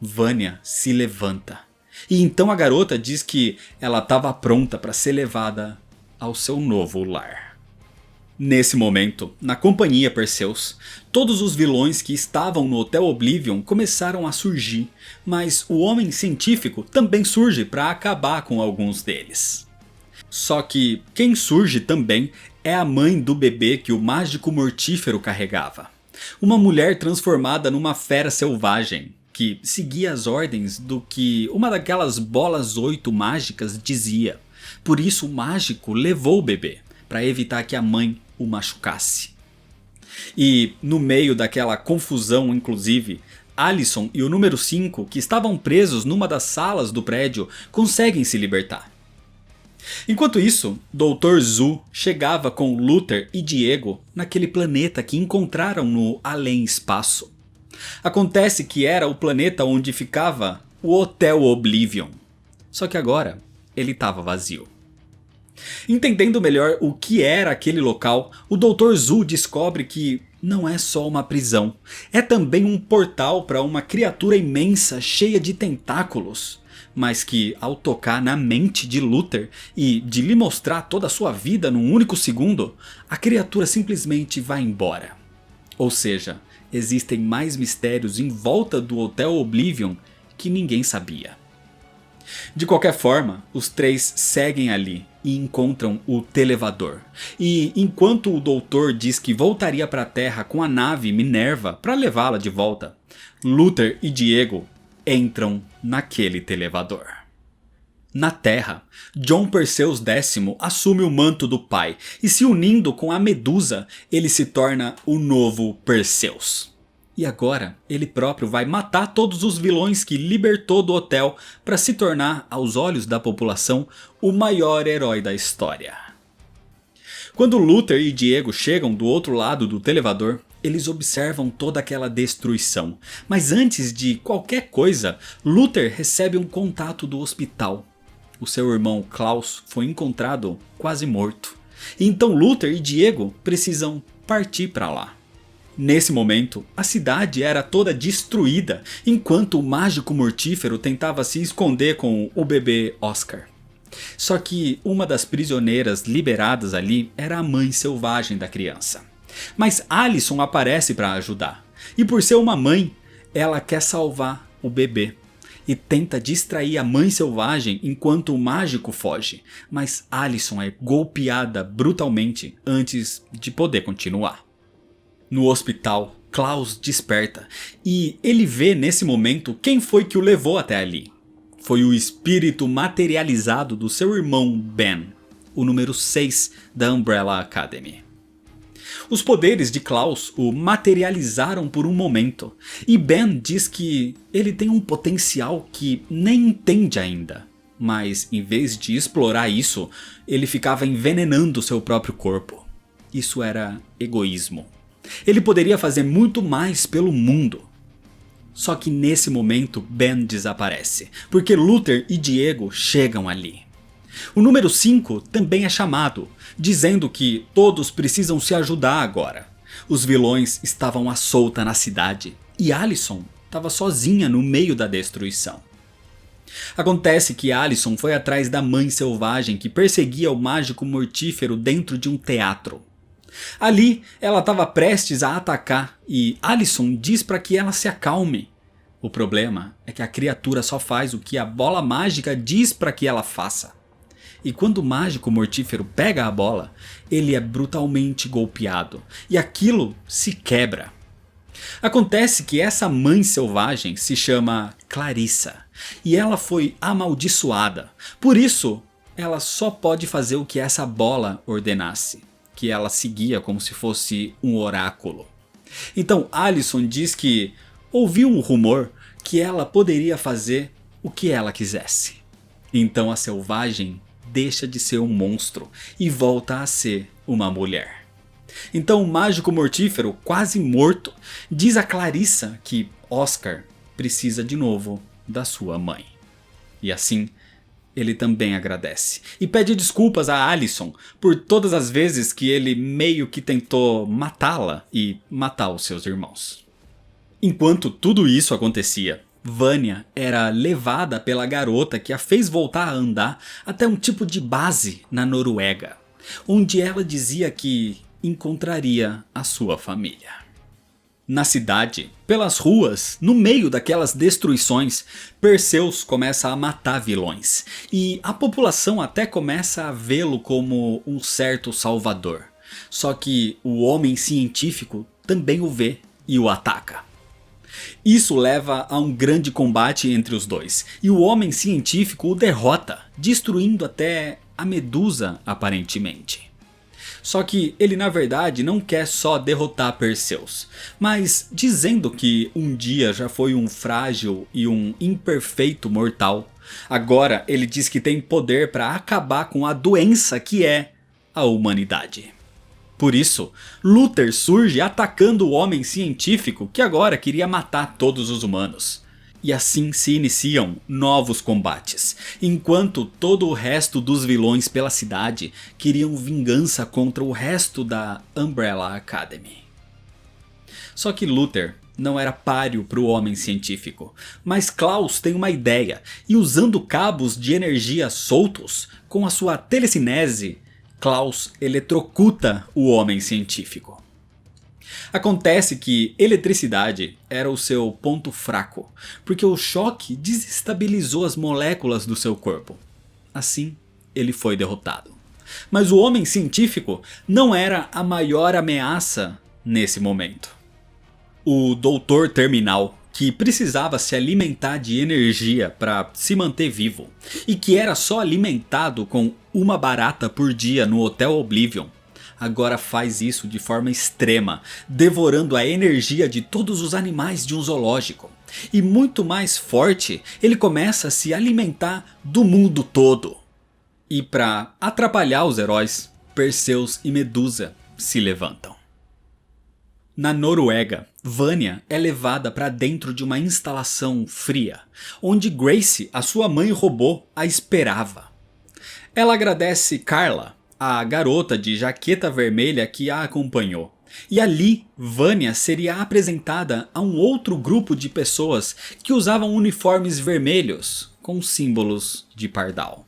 Vanya se levanta. E então a garota diz que ela estava pronta para ser levada ao seu novo lar. Nesse momento, na companhia Perseus, todos os vilões que estavam no Hotel Oblivion começaram a surgir, mas o homem científico também surge para acabar com alguns deles. Só que quem surge também é a mãe do bebê que o mágico mortífero carregava. Uma mulher transformada numa fera selvagem, que seguia as ordens do que uma daquelas bolas 8 mágicas dizia. Por isso o mágico levou o bebê, para evitar que a mãe o machucasse. E no meio daquela confusão, inclusive, Allison e o número 5, que estavam presos numa das salas do prédio, conseguem se libertar. Enquanto isso, Dr. Zu chegava com Luther e Diego naquele planeta que encontraram no além espaço. Acontece que era o planeta onde ficava o Hotel Oblivion. Só que agora ele estava vazio. Entendendo melhor o que era aquele local, o Dr. Zu descobre que não é só uma prisão, é também um portal para uma criatura imensa cheia de tentáculos, mas que ao tocar na mente de Luther e de lhe mostrar toda a sua vida num único segundo, a criatura simplesmente vai embora. Ou seja, existem mais mistérios em volta do Hotel Oblivion que ninguém sabia. De qualquer forma, os três seguem ali e encontram o Televador. E enquanto o doutor diz que voltaria para a Terra com a nave Minerva para levá-la de volta, Luther e Diego entram naquele Televador. Na Terra, John Perseus X assume o manto do pai e, se unindo com a Medusa, ele se torna o novo Perseus. E agora ele próprio vai matar todos os vilões que libertou do hotel para se tornar, aos olhos da população, o maior herói da história. Quando Luther e Diego chegam do outro lado do Televador, eles observam toda aquela destruição. Mas antes de qualquer coisa, Luther recebe um contato do hospital. O seu irmão Klaus foi encontrado quase morto. E então Luther e Diego precisam partir para lá. Nesse momento, a cidade era toda destruída, enquanto o mágico mortífero tentava se esconder com o bebê Oscar. Só que uma das prisioneiras liberadas ali era a mãe selvagem da criança. Mas Alison aparece para ajudar, e por ser uma mãe, ela quer salvar o bebê. E tenta distrair a mãe selvagem enquanto o mágico foge, mas Alison é golpeada brutalmente antes de poder continuar. No hospital, Klaus desperta e ele vê nesse momento quem foi que o levou até ali. Foi o espírito materializado do seu irmão Ben, o número 6 da Umbrella Academy. Os poderes de Klaus o materializaram por um momento, e Ben diz que ele tem um potencial que nem entende ainda. Mas em vez de explorar isso, ele ficava envenenando seu próprio corpo. Isso era egoísmo. Ele poderia fazer muito mais pelo mundo. Só que nesse momento Ben desaparece, porque Luther e Diego chegam ali. O número 5 também é chamado, dizendo que todos precisam se ajudar agora. Os vilões estavam à solta na cidade e Alison estava sozinha no meio da destruição. Acontece que Alison foi atrás da mãe selvagem que perseguia o mágico mortífero dentro de um teatro. Ali, ela estava prestes a atacar e Alison diz para que ela se acalme. O problema é que a criatura só faz o que a bola mágica diz para que ela faça. E quando o mágico mortífero pega a bola, ele é brutalmente golpeado e aquilo se quebra. Acontece que essa mãe selvagem se chama Clarissa e ela foi amaldiçoada. Por isso, ela só pode fazer o que essa bola ordenasse, que ela seguia como se fosse um oráculo. Então Alison diz que ouviu um rumor que ela poderia fazer o que ela quisesse. Então a selvagem deixa de ser um monstro e volta a ser uma mulher. Então o mágico mortífero, quase morto, diz a Clarissa que Oscar precisa de novo da sua mãe. E assim, ele também agradece e pede desculpas a Alison por todas as vezes que ele meio que tentou matá-la e matar os seus irmãos. Enquanto tudo isso acontecia, Vanya era levada pela garota que a fez voltar a andar até um tipo de base na Noruega, onde ela dizia que encontraria a sua família. Na cidade, pelas ruas, no meio daquelas destruições, Perseus começa a matar vilões. E a população até começa a vê-lo como um certo salvador. Só que o homem científico também o vê e o ataca. Isso leva a um grande combate entre os dois. E o homem científico o derrota, destruindo até a Medusa aparentemente. Só que ele na verdade não quer só derrotar Perseus, mas dizendo que um dia já foi um frágil e um imperfeito mortal, Agora ele diz que tem poder para acabar com a doença que é a humanidade. Por isso, Luther surge atacando o homem científico que agora queria matar todos os humanos. E assim se iniciam novos combates, enquanto todo o resto dos vilões pela cidade queriam vingança contra o resto da Umbrella Academy. Só que Luther não era páreo para o homem científico, mas Klaus tem uma ideia e usando cabos de energia soltos, com a sua telecinese, Klaus eletrocuta o homem científico. Acontece que eletricidade era o seu ponto fraco, porque o choque desestabilizou as moléculas do seu corpo. Assim, ele foi derrotado. Mas o homem científico não era a maior ameaça nesse momento. O Doutor Terminal, que precisava se alimentar de energia para se manter vivo, e que era só alimentado com uma barata por dia no Hotel Oblivion, agora faz isso de forma extrema, devorando a energia de todos os animais de um zoológico. E muito mais forte, ele começa a se alimentar do mundo todo. E para atrapalhar os heróis, Perseus e Medusa se levantam. Na Noruega, Vanya é levada para dentro de uma instalação fria, onde Grace, a sua mãe robô, a esperava. Ela agradece Carla, a garota de jaqueta vermelha que a acompanhou. E ali, Vanya seria apresentada a um outro grupo de pessoas que usavam uniformes vermelhos com símbolos de pardal.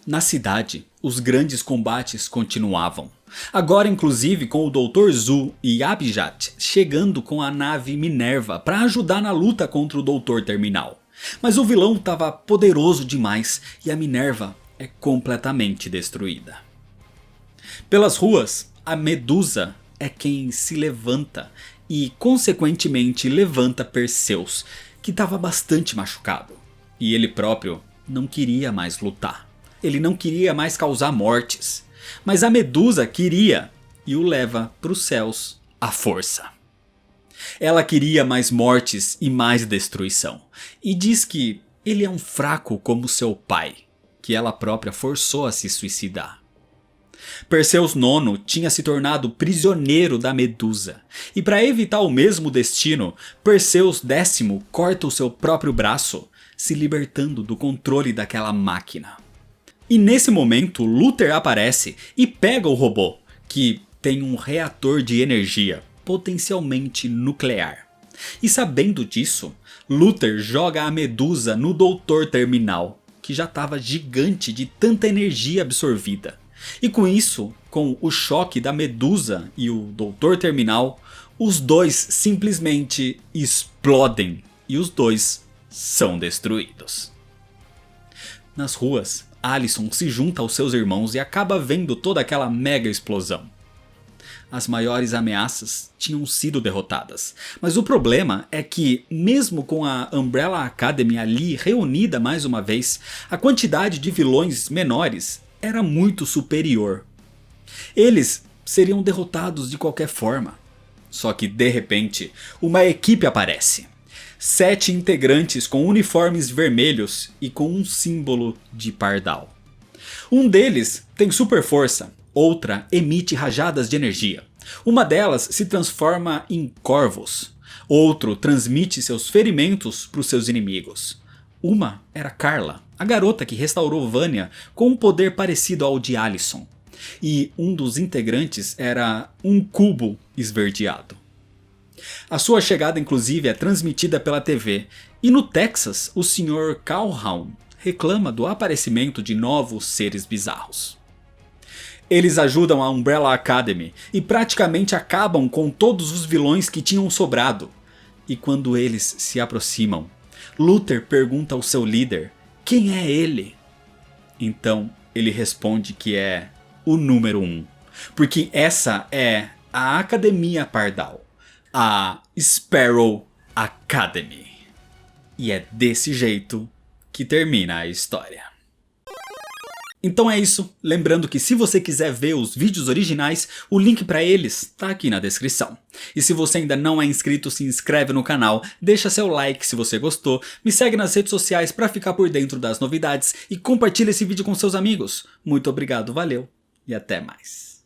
Na cidade, os grandes combates continuavam. Agora inclusive com o Dr. Zu e Abjad chegando com a nave Minerva para ajudar na luta contra o Doutor Terminal. Mas o vilão estava poderoso demais e a Minerva é completamente destruída. Pelas ruas, a Medusa é quem se levanta e consequentemente levanta Perseus, que estava bastante machucado. E ele próprio não queria mais lutar. Ele não queria mais causar mortes. Mas a Medusa queria e o leva para os céus à força. Ela queria mais mortes e mais destruição. E diz que ele é um fraco como seu pai, que ela própria forçou a se suicidar. Perseus IX tinha se tornado prisioneiro da Medusa. E para evitar o mesmo destino, Perseus X corta o seu próprio braço, se libertando do controle daquela máquina. E nesse momento, Luther aparece e pega o robô, que tem um reator de energia, potencialmente nuclear. E sabendo disso, Luther joga a Medusa no Doutor Terminal, que já estava gigante de tanta energia absorvida. E com isso, com o choque da Medusa e o Doutor Terminal, os dois simplesmente explodem e os dois são destruídos. Nas ruas, Alisson se junta aos seus irmãos e acaba vendo toda aquela mega explosão. As maiores ameaças tinham sido derrotadas, mas o problema é que, mesmo com a Umbrella Academy ali reunida mais uma vez, a quantidade de vilões menores era muito superior. Eles seriam derrotados de qualquer forma. Só que de repente, uma equipe aparece. 7 integrantes com uniformes vermelhos e com um símbolo de pardal. Um deles tem super força, outra emite rajadas de energia. Uma delas se transforma em corvos, outro transmite seus ferimentos para os seus inimigos. Uma era Carla, a garota que restaurou Vanya com um poder parecido ao de Alisson. E um dos integrantes era um cubo esverdeado. A sua chegada inclusive é transmitida pela TV, e no Texas o Sr. Calhoun reclama do aparecimento de novos seres bizarros. Eles ajudam a Umbrella Academy e praticamente acabam com todos os vilões que tinham sobrado. E quando eles se aproximam, Luther pergunta ao seu líder quem é ele. Então ele responde que é o número 1, porque essa é a Academia Pardal. A Sparrow Academy. E é desse jeito que termina a história. Então é isso, lembrando que se você quiser ver os vídeos originais, o link para eles tá aqui na descrição. E se você ainda não é inscrito, se inscreve no canal, deixa seu like se você gostou, me segue nas redes sociais para ficar por dentro das novidades e compartilha esse vídeo com seus amigos. Muito obrigado, valeu e até mais.